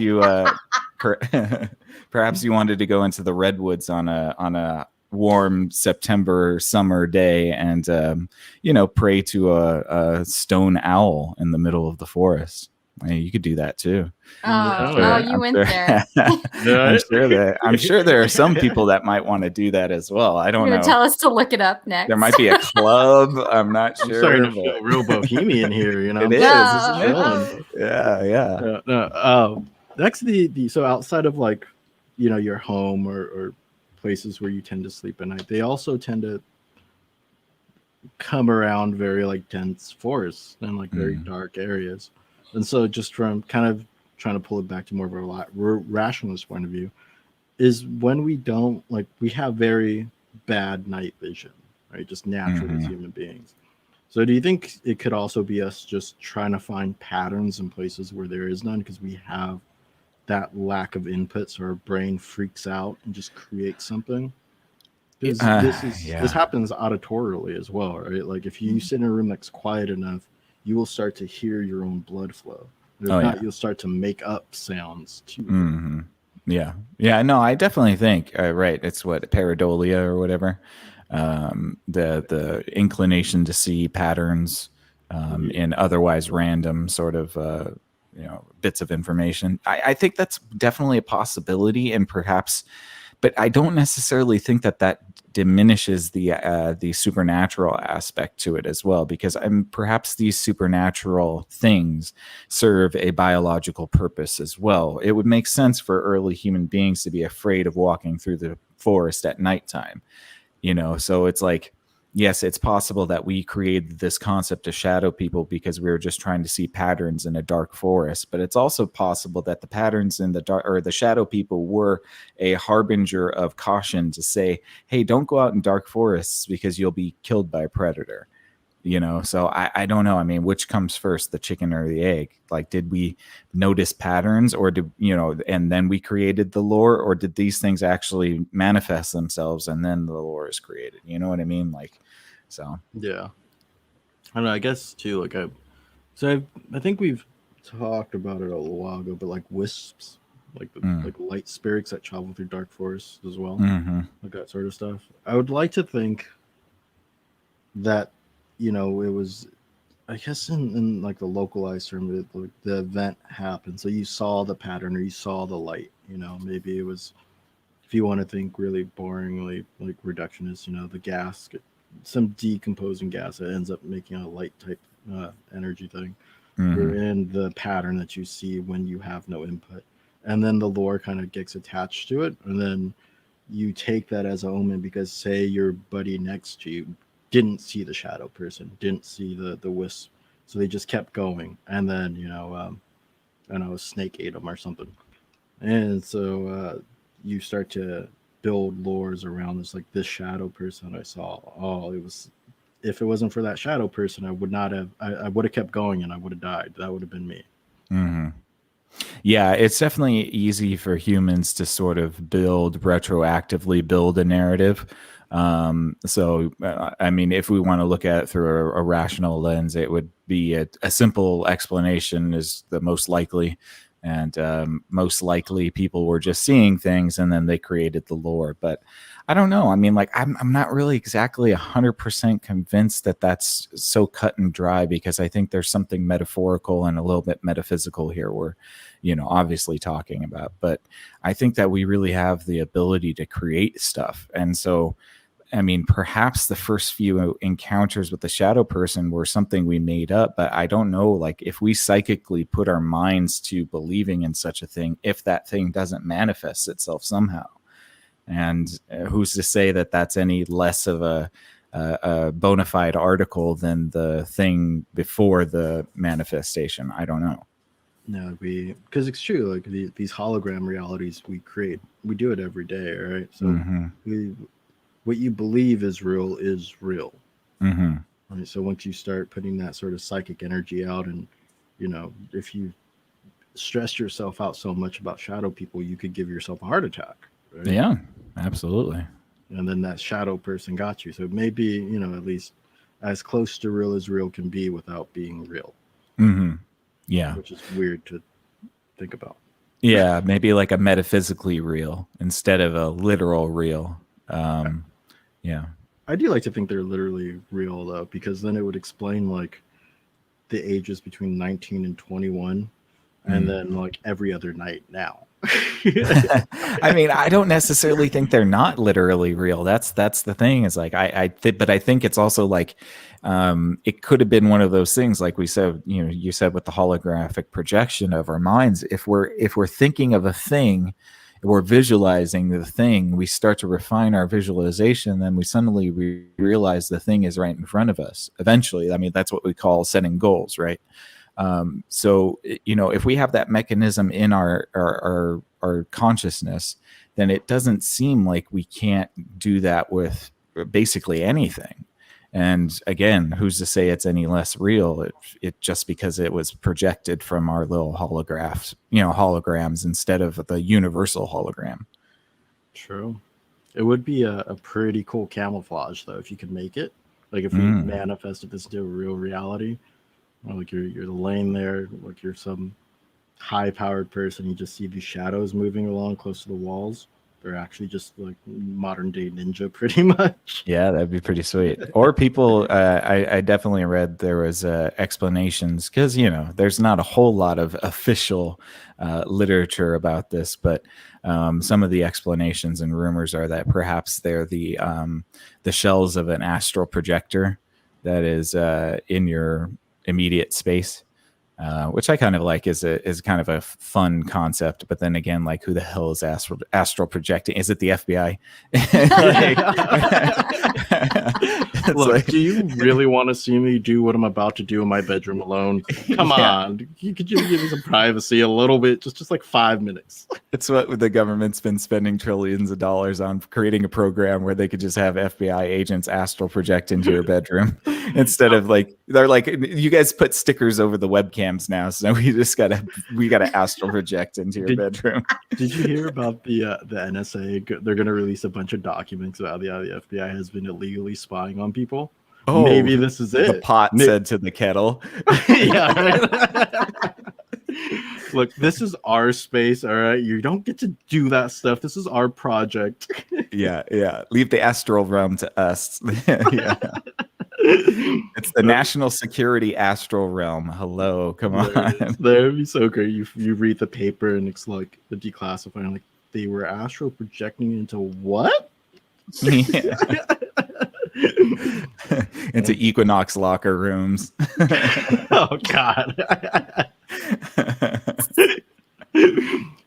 you wanted to go into the redwoods on a warm September summer day and pray to a stone owl in the middle of the forest. I mean, you could do that too. You went there. I'm sure there are some people that might want to do that as well. I don't You're know. gonna tell us to look it up next. There might be a club. I'm not sure. I'm starting to feel real bohemian here. You know, It is. chilling. Yeah. Next, so outside of like, your home or places where you tend to sleep at night, they also tend to come around very like dense forests and like very dark areas. And so just from kind of trying to pull it back to more of a rationalist point of view, is when we don't, like, we have very bad night vision, right? Just naturally as human beings. So do you think it could also be us just trying to find patterns in places where there is none because we have that lack of input, so our brain freaks out and just creates something? This happens auditorily as well, right? Like if you sit in a room that's quiet enough, you will start to hear your own blood flow. If not, you'll start to make up sounds too. Yeah. No, I definitely think right. It's what, pareidolia or whatever. The inclination to see patterns in otherwise random sort of bits of information. I think that's definitely a possibility, and perhaps, but I don't necessarily think that diminishes the supernatural aspect to it as well, because perhaps these supernatural things serve a biological purpose as well. It would make sense for early human beings to be afraid of walking through the forest at nighttime, so it's like, yes, it's possible that we created this concept of shadow people because we were just trying to see patterns in a dark forest. But it's also possible that the patterns in the dark, or the shadow people, were a harbinger of caution to say, hey, don't go out in dark forests because you'll be killed by a predator. So I don't know. I mean, which comes first, the chicken or the egg? Like, did we notice patterns, or and then we created the lore, or did these things actually manifest themselves and then the lore is created? You know what I mean? Like, so. Yeah. I don't know, I guess too, like I think we've talked about it a little while ago, but like wisps, like like light spirits that travel through dark forests as well, like that sort of stuff. I would like to think that it was, I guess, in like the localized term, like the event happened, so you saw the pattern or you saw the light. Maybe it was, if you want to think really boringly, like reductionist, the gas, some decomposing gas that ends up making a light type energy thing, and the pattern that you see when you have no input, and then the lore kind of gets attached to it, and then you take that as an omen because, say, your buddy next to you didn't see the shadow person, didn't see the wisp, so they just kept going, and then a snake ate them or something, and so you start to build lores around this, like, this shadow person I saw. If it wasn't for that shadow person, I would not have. I would have kept going, and I would have died. That would have been me. Yeah, it's definitely easy for humans to sort of retroactively build a narrative. I mean, if we want to look at it through a rational lens, it would be a simple explanation is the most likely. And most likely people were just seeing things and then they created the lore. But I don't know. I mean, like, I'm not really exactly 100% convinced that that's so cut and dry, because I think there's something metaphorical and a little bit metaphysical here we're, obviously talking about. But I think that we really have the ability to create stuff. And so, I mean, perhaps the first few encounters with the shadow person were something we made up, but I don't know, like, if we psychically put our minds to believing in such a thing, if that thing doesn't manifest itself somehow. And who's to say that that's any less of a bona fide article than the thing before the manifestation? I don't know. No, because it's true. Like these hologram realities we create, we do it every day, right? So what you believe is real is real. Right? So once you start putting that sort of psychic energy out and if you stress yourself out so much about shadow people, you could give yourself a heart attack. Right? Yeah, absolutely. And then that shadow person got you. So maybe, at least as close to real as real can be without being real. Mm-hmm. Yeah. Which is weird to think about. Yeah, maybe like a metaphysically real instead of a literal real. Yeah. I do like to think they're literally real, though, because then it would explain, like, the ages between 19 and 21, and then, like, every other night now. I mean, I don't necessarily think they're not literally real. That's the thing is like, but I think it's also like, it could have been one of those things, like we said, you said with the holographic projection of our minds. If we're thinking of a thing, we're visualizing the thing, we start to refine our visualization, then we suddenly realize the thing is right in front of us. Eventually, I mean, that's what we call setting goals, right? So, if we have that mechanism in our consciousness, then it doesn't seem like we can't do that with basically anything. And again, who's to say it's any less real? It just because it was projected from our little holograms instead of the universal hologram. True. It would be a pretty cool camouflage, though, if you could make it. Like if we manifested this into a real reality. Like you're laying there, like you're some high-powered person. You just see these shadows moving along close to the walls. They're actually just like modern-day ninja, pretty much. Yeah, that'd be pretty sweet. Or people, I definitely read there was explanations, because there's not a whole lot of official literature about this, but some of the explanations and rumors are that perhaps they're the shells of an astral projector that is in your immediate space, which I kind of like is kind of a fun concept. But then again, like, who the hell is astral projecting? Is it the FBI? Look, do you really want to see me do what I'm about to do in my bedroom alone? Come on, could you give me some privacy a little bit, just like 5 minutes? It's what the government's been spending trillions of dollars on, creating a program where they could just have FBI agents astral project into your bedroom instead of they're like, you guys put stickers over the webcams now, so we gotta astral project into your bedroom. Did you hear about the NSA? They're gonna release a bunch of documents about how the FBI has been illegally spying on people. Oh, maybe this is it. The pot said to the kettle. Yeah, right? Look, this is our space, all right? You don't get to do that stuff. This is our project. Yeah. Leave the astral realm to us. Yeah. It's the national security astral realm. Hello, come on. That would be so great. You read the paper and it's like the declassifying, like, they were astral projecting into what? Yeah. Into Equinox locker rooms. Oh God.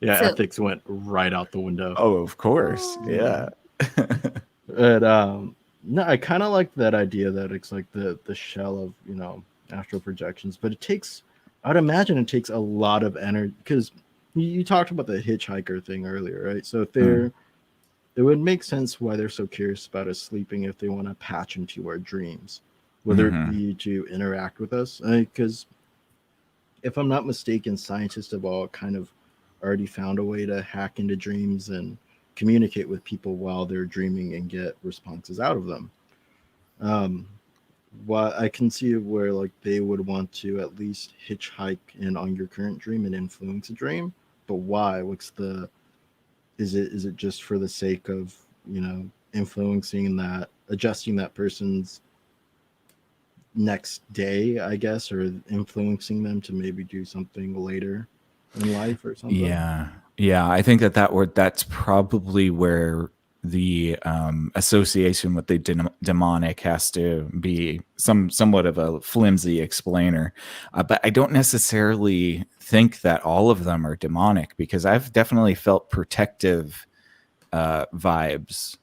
Yeah, ethics went right out the window. Oh, of course. Yeah. But no, I kind of like that idea that it's like the shell of astral projections, but I'd imagine it takes a lot of energy, because you talked about the hitchhiker thing earlier, right? So if it would make sense why they're so curious about us sleeping, if they want to patch into our dreams, whether it be to interact with us. Because if I'm not mistaken, scientists have all kind of already found a way to hack into dreams and communicate with people while they're dreaming and get responses out of them. Well, I can see where like they would want to at least hitchhike in on your current dream and influence a dream, but why? Is it just for the sake of influencing that, adjusting that person's next day, I guess, or influencing them to maybe do something later in life or something? Yeah, I think that's probably where the association with the demonic has to be somewhat of a flimsy explainer, but I don't necessarily think that all of them are demonic, because I've definitely felt protective vibes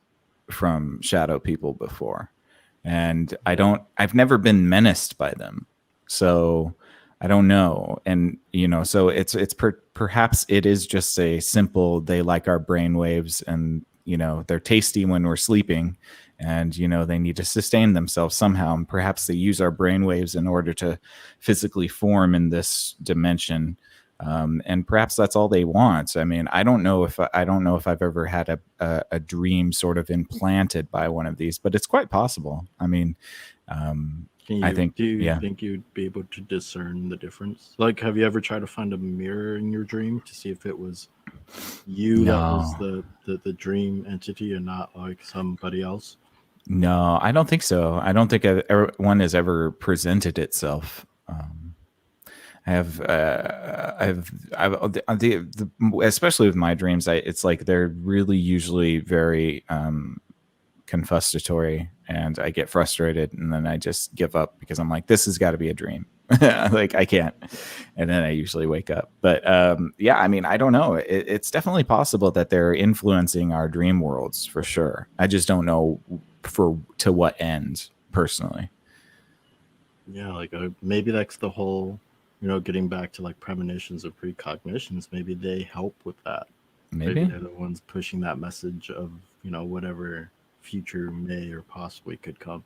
from shadow people before, and I've never been menaced by them, so I don't know. And so it's perhaps it is just a simple, they like our brain waves, and they're tasty when we're sleeping, and they need to sustain themselves somehow, and perhaps they use our brainwaves in order to physically form in this dimension. And perhaps that's all they want. I mean, I don't know if I've ever had a dream sort of implanted by one of these, but it's quite possible. I mean, Do you think you'd be able to discern the difference? Like, have you ever tried to find a mirror in your dream to see if it was you that was the dream entity and not like somebody else? No, I don't think so. I don't think one has ever presented itself. Especially with my dreams, it's like they're really usually very confusatory, and I get frustrated, and then I just give up because I'm like, this has got to be a dream. Like, I can't. And then I usually wake up. But yeah, I mean, I don't know. It's definitely possible that they're influencing our dream worlds for sure. I just don't know to what end personally. Yeah, like maybe that's the whole, getting back to like premonitions or precognitions. Maybe they help with that. Maybe they're the ones pushing that message of, whatever future may or possibly could come.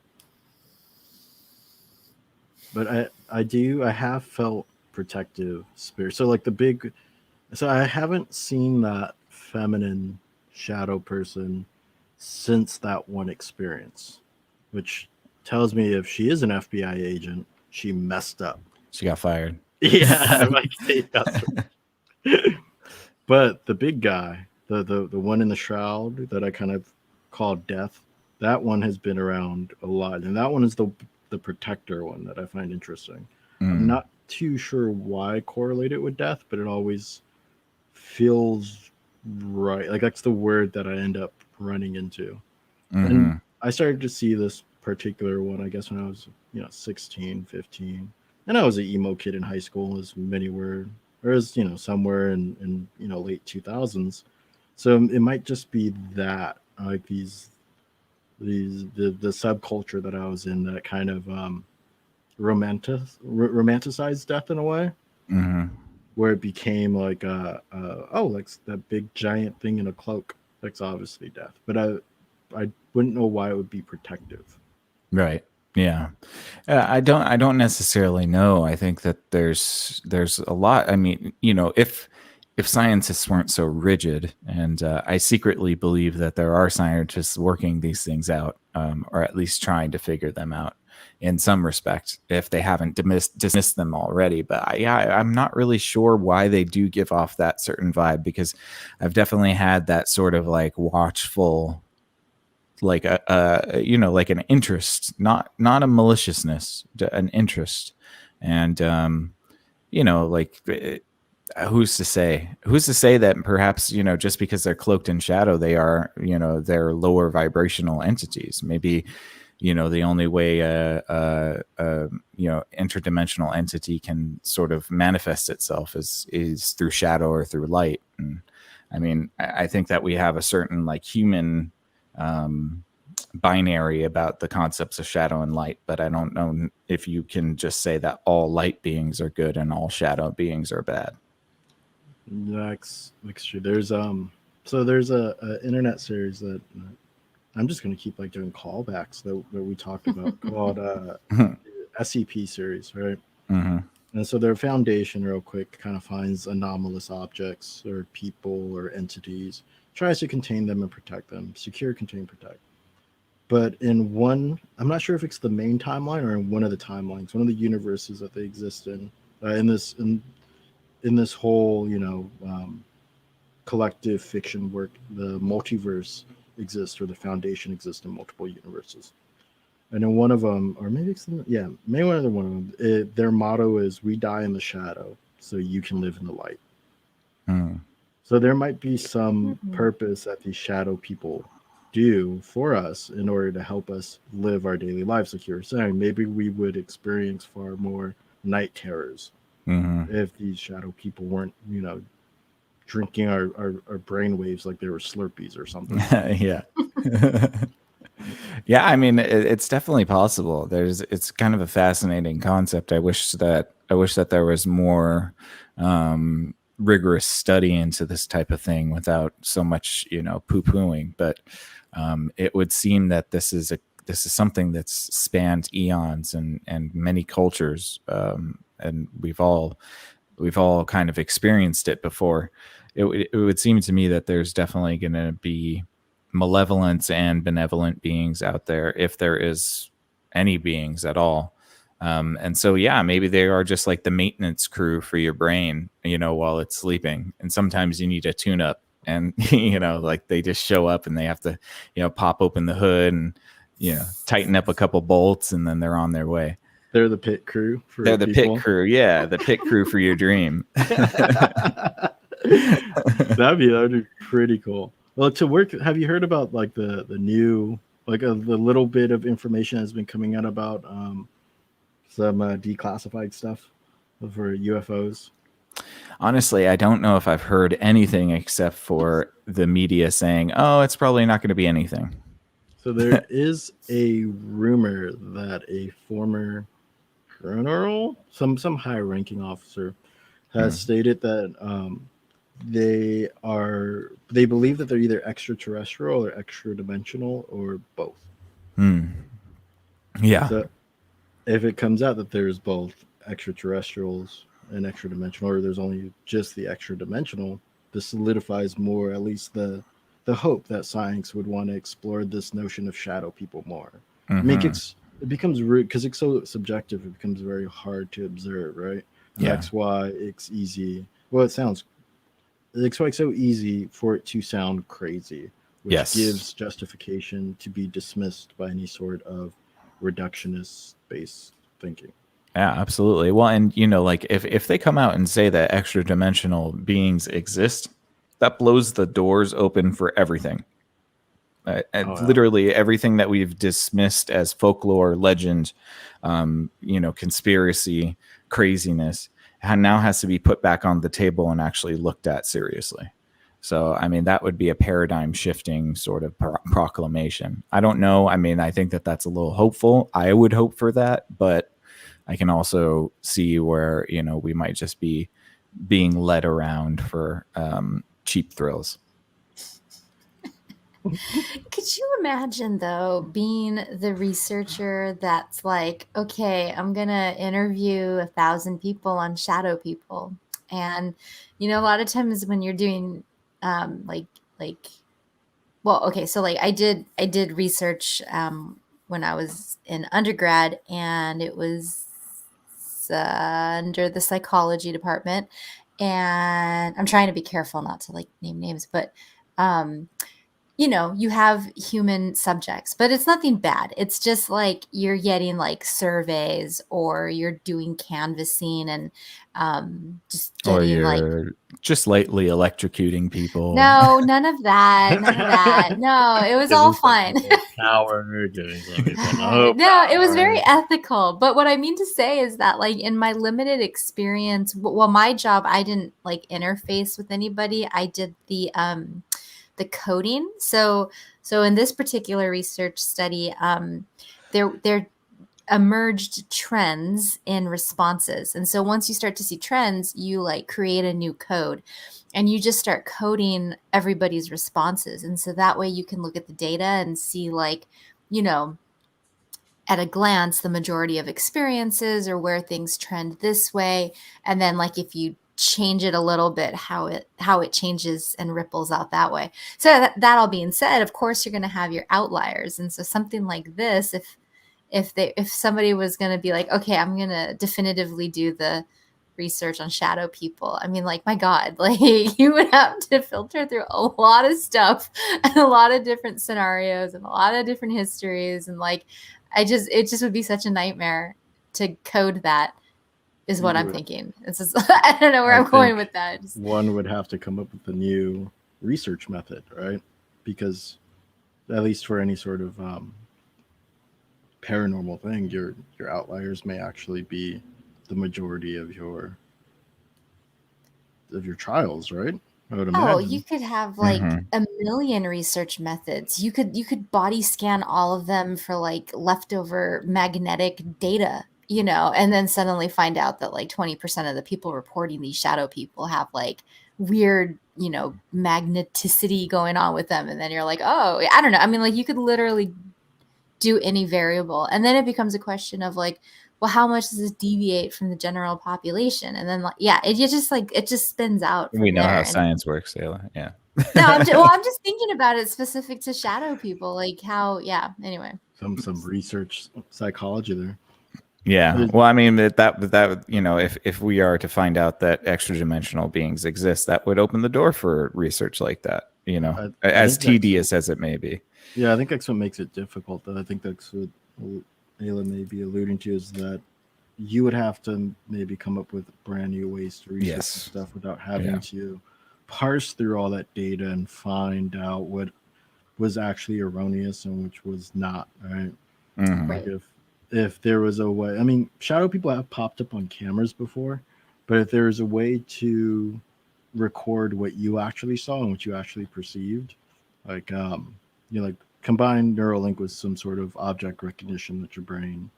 But I have felt protective spirit. So like I haven't seen that feminine shadow person since that one experience, which tells me if she is an FBI agent, she messed up. She got fired. Yeah, but the big guy, the one in the shroud that I kind of called Death, that one has been around a lot, and that one is the protector one that I find interesting. I'm not too sure why I correlate it with Death, but it always feels right. Like that's the word that I end up running into. And I started to see this particular one, I guess, when I was 16, 15. And I was an emo kid in high school, as many were, or as somewhere in late 2000s. So it might just be that, like the subculture that I was in that kind of romanticized death in a way, where it became like like that big giant thing in a cloak. That's obviously death, but I wouldn't know why it would be protective. Right. Yeah. I don't necessarily know. I think that there's a lot. I mean, if scientists weren't so rigid, and I secretly believe that there are scientists working these things out, or at least trying to figure them out in some respect, if they haven't dismissed them already. But I'm not really sure why they do give off that certain vibe, because I've definitely had that sort of like watchful, like like an interest, not a maliciousness, an interest. And like, who's to say that perhaps just because they're cloaked in shadow, they are they're lower vibrational entities. Maybe the only way interdimensional entity can sort of manifest itself is through shadow or through light. And I mean, I think that we have a certain like human binary about the concepts of shadow and light, but I don't know if you can just say that all light beings are good and all shadow beings are bad. That's true. There's there's a internet series that I'm just going to keep like doing callbacks that we talked about called SCP series, right? And so their foundation, real quick, kind of finds anomalous objects or people or entities, tries to contain them and protect them, secure, contain, protect. But in one, I'm not sure if it's the main timeline or in one of the timelines, one of the universes that they exist in this whole, collective fiction work, the multiverse exists, or the foundation exists in multiple universes. And in one of them, or maybe it's maybe one of them, their motto is "We die in the shadow, so you can live in the light." So there might be some purpose that these shadow people do for us in order to help us live our daily lives. Like you were saying, maybe we would experience far more night terrors if these shadow people weren't, drinking our brain waves like they were Slurpees or something. Yeah. Yeah, I mean, it's definitely possible. It's kind of a fascinating concept. I wish that there was more rigorous study into this type of thing without so much, poo-pooing. But It would seem that this is something that's spanned eons and many cultures, and we've all kind of experienced it before. It would seem to me that there's definitely going to be malevolent and benevolent beings out there, if there is any beings at all. And so, yeah, maybe they are just like the maintenance crew for your brain, while it's sleeping. And sometimes you need a tune up, and, like they just show up and they have to, pop open the hood and, tighten up a couple bolts, and then they're on their way. They're the pit crew. They're the pit crew. Yeah. The pit crew for your dream. That'd be pretty cool. Well, to work, have you heard about like the new, like the little bit of information has been coming out about some declassified stuff for UFOs? Honestly, I don't know if I've heard anything except for the media saying, "Oh, it's probably not going to be anything." So there is a rumor that a former colonel, some high-ranking officer, has stated that they believe that they're either extraterrestrial or extra-dimensional or both. Yeah. So if it comes out that there's both extraterrestrials and extra-dimensional, or there's only just the extra-dimensional, this solidifies more, at least the hope that science would want to explore this notion of shadow people more. I mean, it becomes rude because it's so subjective. It becomes very hard to observe, right? Yeah. That's why it's easy. Well, it's why it's so easy for it to sound crazy, which gives justification to be dismissed by any sort of reductionist-based thinking. Yeah, absolutely. Well, and like if they come out and say that extra dimensional beings exist, that blows the doors open for everything. Literally everything that we've dismissed as folklore, legend, conspiracy, craziness, now has to be put back on the table and actually looked at seriously. So, I mean, that would be a paradigm shifting sort of proclamation. I don't know. I mean, I think that that's a little hopeful. I would hope for that, but I can also see where, we might just be being led around for cheap thrills. Could you imagine, though, being the researcher that's like, okay, I'm going to interview 1,000 people on shadow people. And, a lot of times when you're doing so like I did research when I was in undergrad, and it was under the psychology department. And I'm trying to be careful not to like name names, but you have human subjects, but it's nothing bad. It's just like you're getting like surveys, or you're doing canvassing and just studying, or you're just lightly electrocuting people. No, none of that. No, it was all fun. Power, No, it was very ethical. But what I mean to say is that, like, in my limited experience, well, my job, I didn't like interface with anybody. I did the coding. So in this particular research study, there emerged trends in responses. And so once you start to see trends, you like create a new code, and you just start coding everybody's responses. And so that way you can look at the data and see, like, at a glance, the majority of experiences or where things trend this way. And then, like, if you change it a little bit, how it changes and ripples out that way. So that all being said, of course, you're going to have your outliers. And so something like this, if somebody was going to be like, okay, I'm going to definitively do the research on shadow people, I mean, like, my God, like, you would have to filter through a lot of stuff and a lot of different scenarios and a lot of different histories. And like, it just would be such a nightmare to code that, is what I'm thinking. It's just, I don't know where I'm going with that. One would have to come up with a new research method, right? Because at least for any sort of paranormal thing, your outliers may actually be the majority of your trials, right? I would imagine. Oh, you could have like a million research methods. You could body scan all of them for like leftover magnetic data, and then suddenly find out that like 20% of the people reporting these shadow people have like weird, magneticity going on with them. And then you're like, oh, I don't know. I mean, like you could literally do any variable. And then it becomes a question of like, well, how much does this deviate from the general population? And then it just spins out from We know there. how And science works, Ayla. Yeah. no, I'm just thinking about it specific to shadow people, like how, anyway. Some research psychology there. Yeah. Well, I mean that if we are to find out that extra dimensional beings exist, that would open the door for research like that, I as think tedious as it may be. Yeah, I think that's what makes it difficult. Though I think that's what Ayla may be alluding to, is that you would have to maybe come up with brand new ways to research Yes. stuff without having to parse through all that data and find out what was actually erroneous and which was not, right? Mhm. Like if there was a way, I mean, shadow people have popped up on cameras before, but if there's a way to record what you actually saw and what you actually perceived, like like combine Neuralink with some sort of object recognition that your brain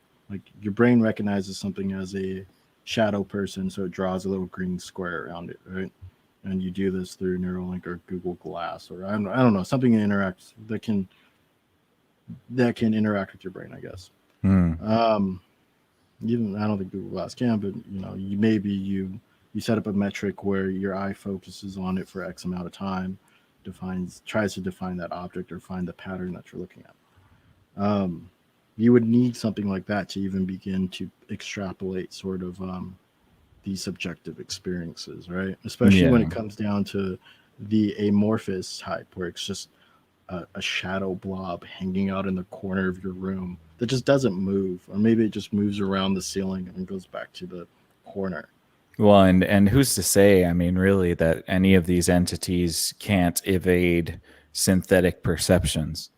recognizes something as a shadow person, so it draws a little green square around it, right? And you do this through Neuralink or Google Glass, or I don't know, something that interacts that can interact with your brain, I guess. Even I don't think Google Glass can, but you set up a metric where your eye focuses on it for X amount of time, tries to define that object or find the pattern that you're looking at. You would need something like that to even begin to extrapolate sort of these subjective experiences, right? Especially when it comes down to the amorphous type, where it's just a shadow blob hanging out in the corner of your room that just doesn't move, or maybe it just moves around the ceiling and goes back to the corner. Well, and who's to say, I mean, really, that any of these entities can't evade synthetic perceptions?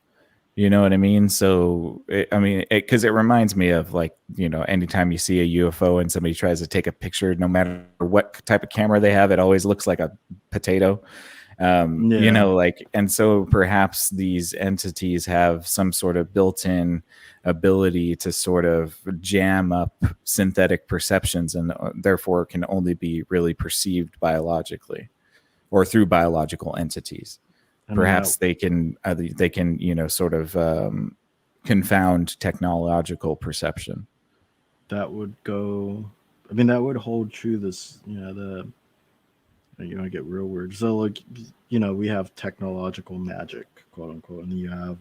You know what I mean? So, because it reminds me of, like, anytime you see a UFO and somebody tries to take a picture, no matter what type of camera they have, it always looks like a potato. And so perhaps these entities have some sort of built-in ability to sort of jam up synthetic perceptions, and therefore can only be really perceived biologically or through biological entities. Perhaps they can sort of confound technological perception. That would hold true. You want to get real weird. So, like, we have technological magic, quote unquote, and then you have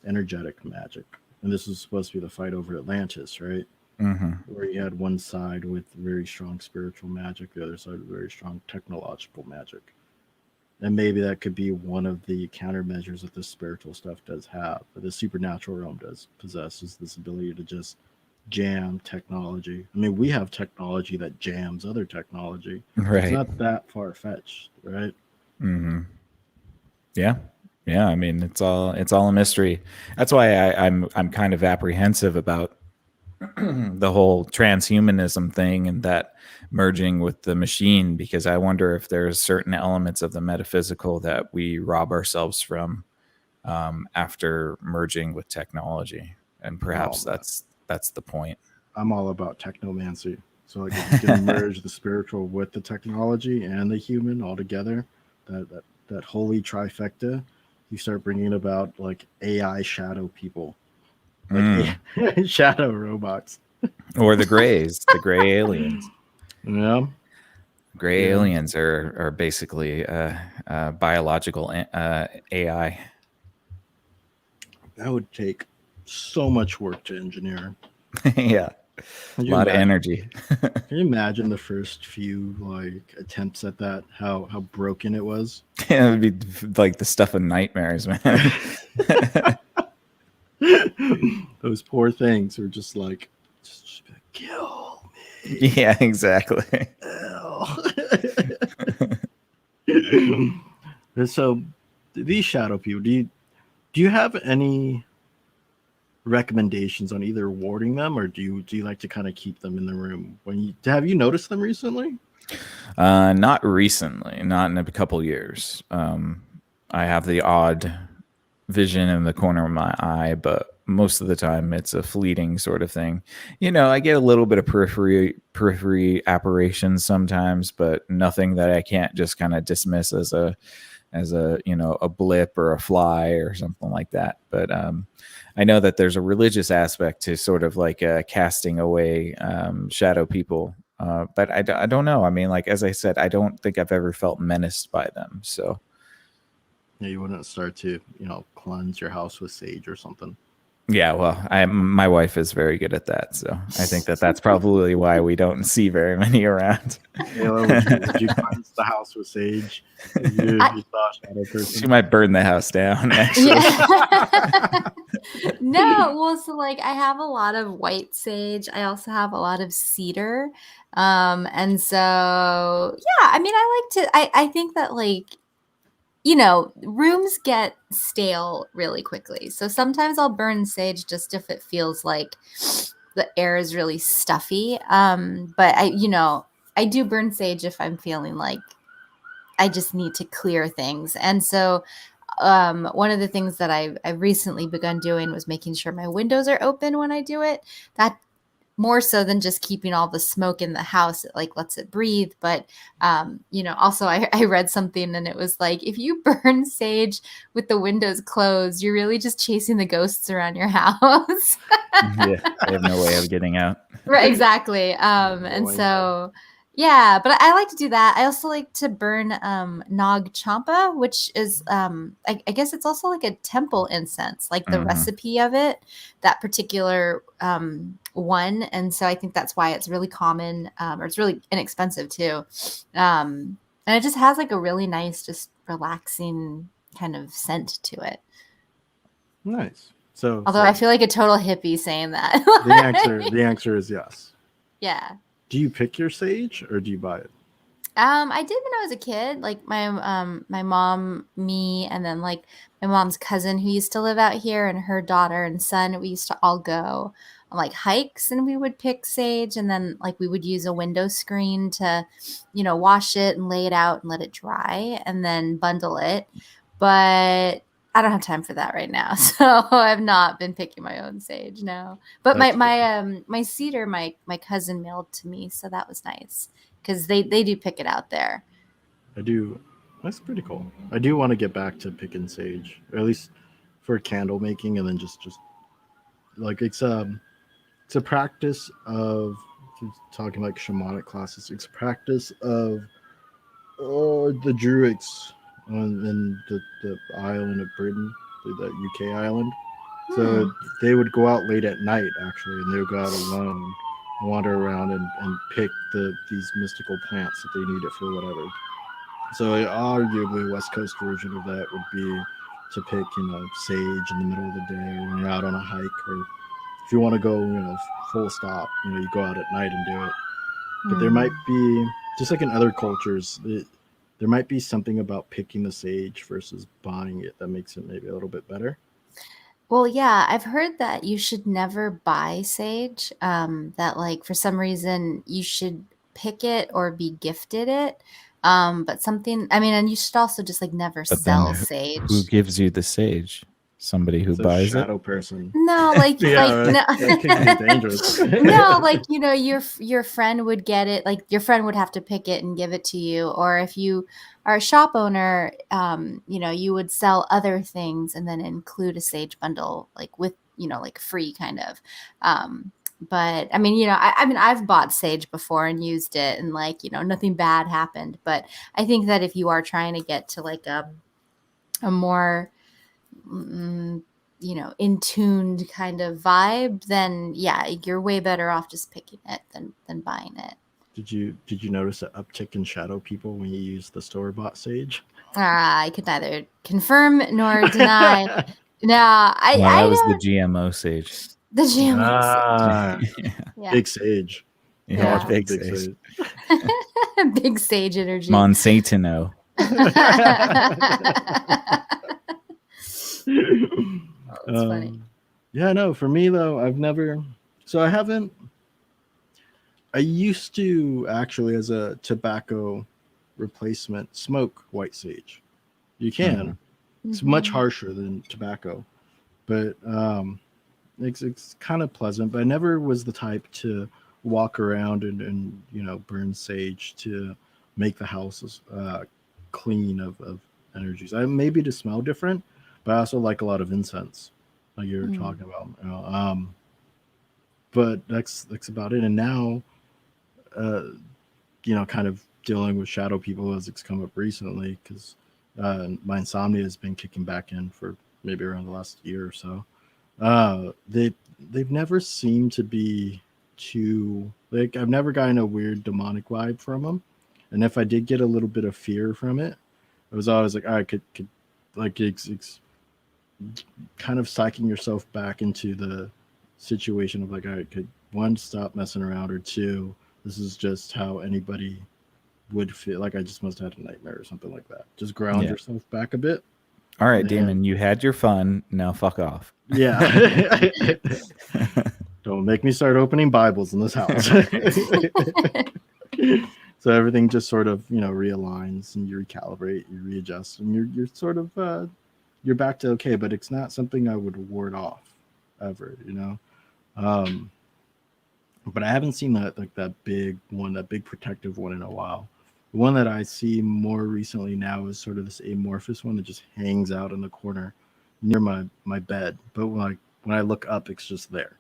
energetic magic. And this is supposed to be the fight over Atlantis, right? Mm-hmm. Where you had one side with very strong spiritual magic, the other side with very strong technological magic. And maybe that could be one of the countermeasures that the spiritual stuff does have, but the supernatural realm does possess, is this ability to just jam technology. I mean, we have technology that jams other technology. Right. It's not that far-fetched, right? Mm-hmm. Yeah. I mean, it's all a mystery. That's why I'm kind of apprehensive about the whole transhumanism thing and that merging with the machine, because I wonder if there's certain elements of the metaphysical that we rob ourselves from after merging with technology, and perhaps that's the point. I'm all about technomancy. So, like, if you can merge the spiritual with the technology and the human all together, that holy trifecta, you start bringing about, like, AI shadow people, like shadow robots, or the grays, the gray aliens. Yeah, gray aliens are basically biological AI. That would take so much work to engineer. Yeah. A lot of energy. Can you imagine the first few attempts at that? How broken it was? Yeah, it would be like the stuff of nightmares, man. Those poor things were just like, just kill me. Yeah, exactly. So, these shadow people, do you have any recommendations on either warding them, or do you like to kind of keep them in the room? Have you noticed them recently? Not recently, not in a couple years. I have the odd vision in the corner of my eye, but most of the time it's a fleeting sort of thing. I get a little bit of periphery apparitions sometimes, but nothing that I can't just kind of dismiss as a a blip or a fly or something like that. But I know that there's a religious aspect to sort of like casting away shadow people. But I don't know. I mean, like, as I said, I don't think I've ever felt menaced by them. So Yeah, you wouldn't start to, cleanse your house with sage or something. yeah, well, my wife is very good at that. So I think that's probably why we don't see very many around. Would you cleanse the house with sage if you saw a shadow person? She might burn the house down, actually. Yeah. No, well, so like I have a lot of white sage. I also have a lot of cedar. And so yeah, I mean I think that like rooms get stale really quickly. So sometimes I'll burn sage just if it feels like the air is really stuffy. But I do burn sage if I'm feeling like I just need to clear things. And so one of the things that I've recently begun doing was making sure my windows are open when I do it. That more so than just keeping all the smoke in the house, it like lets it breathe. But also I read something and it was like, if you burn sage with the windows closed, you're really just chasing the ghosts around your house. Yeah, they have no way of getting out. Right, exactly. And so yeah, but I like to do that. I also like to burn Nag Champa, which is I guess it's also like a temple incense, like the recipe of it, that particular one. And so I think that's why it's really common, or it's really inexpensive too. And it just has like a really nice, just relaxing kind of scent to it. Nice. So Although I feel like a total hippie saying that. the answer is yes. Yeah. Do you pick your sage or do you buy it? I did when I was a kid. Like my mom, me, and then like my mom's cousin who used to live out here, and her daughter and son. We used to all go on like hikes, and we would pick sage, and then like we would use a window screen to, wash it and lay it out and let it dry, and then bundle it. But I don't have time for that right now, so I've not been picking my own sage. No, but my cedar, my cousin mailed to me, so that was nice because they do pick it out there. I do. That's pretty cool. I do want to get back to picking sage, or at least for candle making, and then just like it's a practice of talking like shamanic classes. It's a practice of the Druids in the island of Britain, the UK island. So they would go out late at night, actually, and they would go out alone, wander around and pick these mystical plants that they needed for whatever. So arguably a West Coast version of that would be to pick, sage in the middle of the day when you're out on a hike, or if you want to go, full stop, you go out at night and do it. But there might be, just like in other cultures, there might be something about picking the sage versus buying it that makes it maybe a little bit better. Well, yeah, I've heard that you should never buy sage. That like for some reason you should pick it or be gifted it. But something, I mean, and you should also just like never sell sage. Who gives you the sage? Somebody who It's buys a shadow it? person. No, like Yeah, like right. no. That can be dangerous. No, like your friend would get it, like your friend would have to pick it and give it to you, or if you are a shop owner, you would sell other things and then include a sage bundle like with like free kind of. But I mean, I mean I've bought sage before and used it, and like nothing bad happened. But I think that if you are trying to get to like a more in tuned kind of vibe, then yeah, you're way better off just picking it than buying it. Did you notice an uptick in shadow people when you use the store-bought sage? I could neither confirm nor deny. No, That was the GMO sage. the GMO Yeah. Big sage. Yeah, Yeah. big sage. big sage energy. Monsanto. That's funny. Yeah, no, for me though, I used to actually, as a tobacco replacement, smoke white sage. You can. It's much harsher than tobacco, but it's kind of pleasant. But I never was the type to walk around and burn sage to make the house clean of energies. I maybe to smell different, but I also like a lot of incense, like you were talking about. But that's about it. And now, kind of dealing with shadow people as it's come up recently, because my insomnia has been kicking back in for maybe around the last year or so. They've never seemed to be too, like, I've never gotten a weird demonic vibe from them. And if I did get a little bit of fear from it, it was always like, I could like it's kind of psyching yourself back into the situation of like, I could, one, stop messing around, or two, this is just how anybody would feel. Like I just must have had a nightmare or something like that. Just ground yourself back a bit. All right, Damon, you had your fun. Now fuck off. Yeah. Don't make me start opening Bibles in this house. So everything just sort of, realigns, and you recalibrate, you readjust, and you're sort of you're back to okay, but it's not something I would ward off ever, But I haven't seen that big one, that big protective one in a while. The one that I see more recently now is sort of this amorphous one that just hangs out in the corner near my bed. But when I look up, it's just there.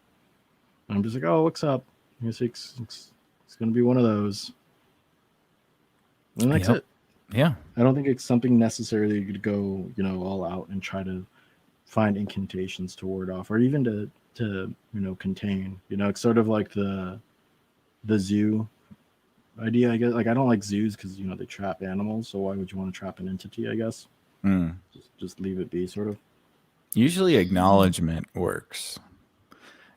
And I'm just like, oh, what's up? I guess it's going to be one of those. And that's it. Yeah. I don't think it's something necessarily you could go, all out and try to find incantations to ward off, or even to contain. It's sort of like the zoo idea, I guess. Like, I don't like zoos because they trap animals, so why would you want to trap an entity, I guess? Just leave it be, sort of. Usually acknowledgement works.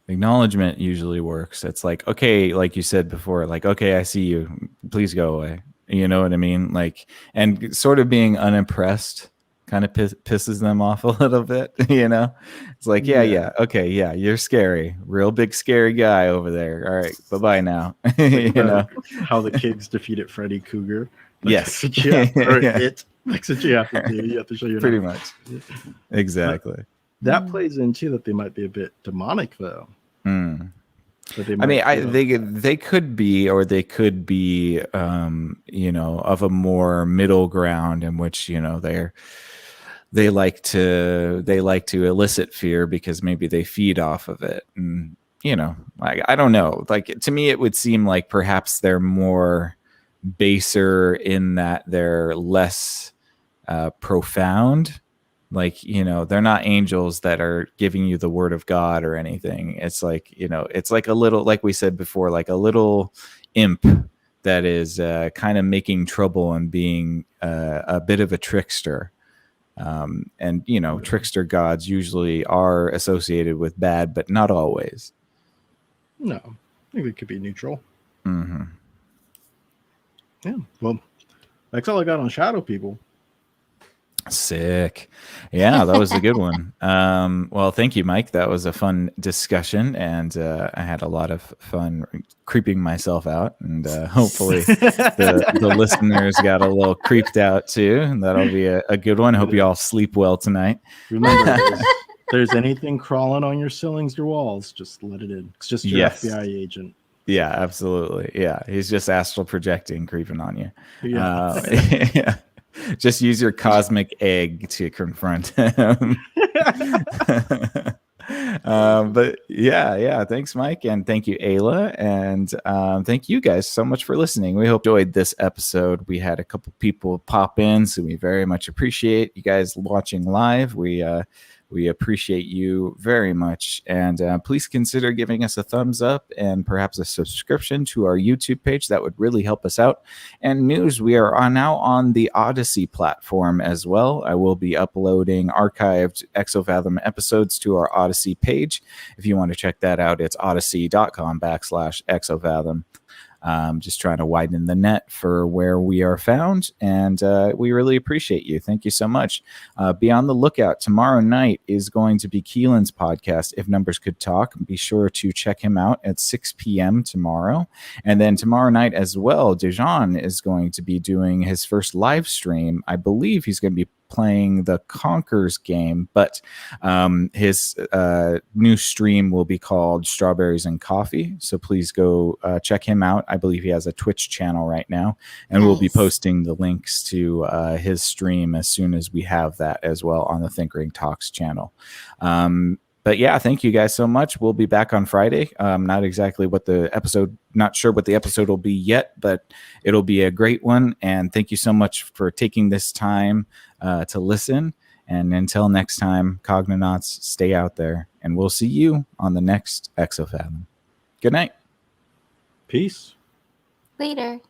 Acknowledgement usually works. It's like, okay, like you said before, like, okay, I see you, please go away. You know what I mean? Like, and sort of being unimpressed kind of pisses them off a little bit, It's like, yeah, okay, yeah, you're scary, real big scary guy over there. All right, bye now. How the kids defeated Freddy Krueger. Yes, That's what you have, or it. That's what you have to do. You have to show your pretty much. Exactly. That plays into that they might be a bit demonic, though. They could be, or they could be, of a more middle ground in which they like to elicit fear because maybe they feed off of it, and I don't know. Like, to me, it would seem like perhaps they're more baser in that they're less profound. Like, they're not angels that are giving you the word of God or anything. It's like, it's like a little, like we said before, like a little imp that is kind of making trouble and being a bit of a trickster. And, trickster gods usually are associated with bad, but not always. No, I think they could be neutral. Mm-hmm. Yeah, well, that's all I got on shadow people. Sick. Yeah, that was a good one. Well, thank you, Mike. That was a fun discussion, and I had a lot of fun creeping myself out, and hopefully the listeners got a little creeped out too, and that'll be a good one. Hope you all sleep well tonight. Remember, if there's anything crawling on your ceilings, your walls, just let it in. It's just your FBI agent. Yeah, absolutely. Yeah, he's just astral projecting, creeping on you. Yeah. Yeah. Just use your cosmic egg to confront him. But yeah. Thanks, Mike. And thank you, Ayla. And thank you guys so much for listening. We hope you enjoyed this episode. We had a couple people pop in, so we very much appreciate you guys watching live. We appreciate you very much. And please consider giving us a thumbs up and perhaps a subscription to our YouTube page. That would really help us out. And news, we are now on the Odyssey platform as well. I will be uploading archived Exofathom episodes to our Odyssey page. If you want to check that out, it's odyssey.com/Exofathom. Just trying to widen the net for where we are found, and we really appreciate you. Thank you so much. Be on the lookout. Tomorrow night is going to be Keelan's podcast, If Numbers Could Talk. Be sure to check him out at 6 p.m. tomorrow. And then tomorrow night as well, Dejan is going to be doing his first live stream. I believe he's going to be playing the Conkers game, but his new stream will be called Strawberries and Coffee. So please go check him out. I believe he has a Twitch channel right now, and we'll be posting the links to his stream as soon as we have that as well on the Thinkering Talks channel. But yeah, thank you guys so much. We'll be back on Friday. Not sure what the episode will be yet, but it'll be a great one. And thank you so much for taking this time to listen. And until next time, Cognonauts, stay out there, and we'll see you on the next ExoFathom. Good night. Peace. Later.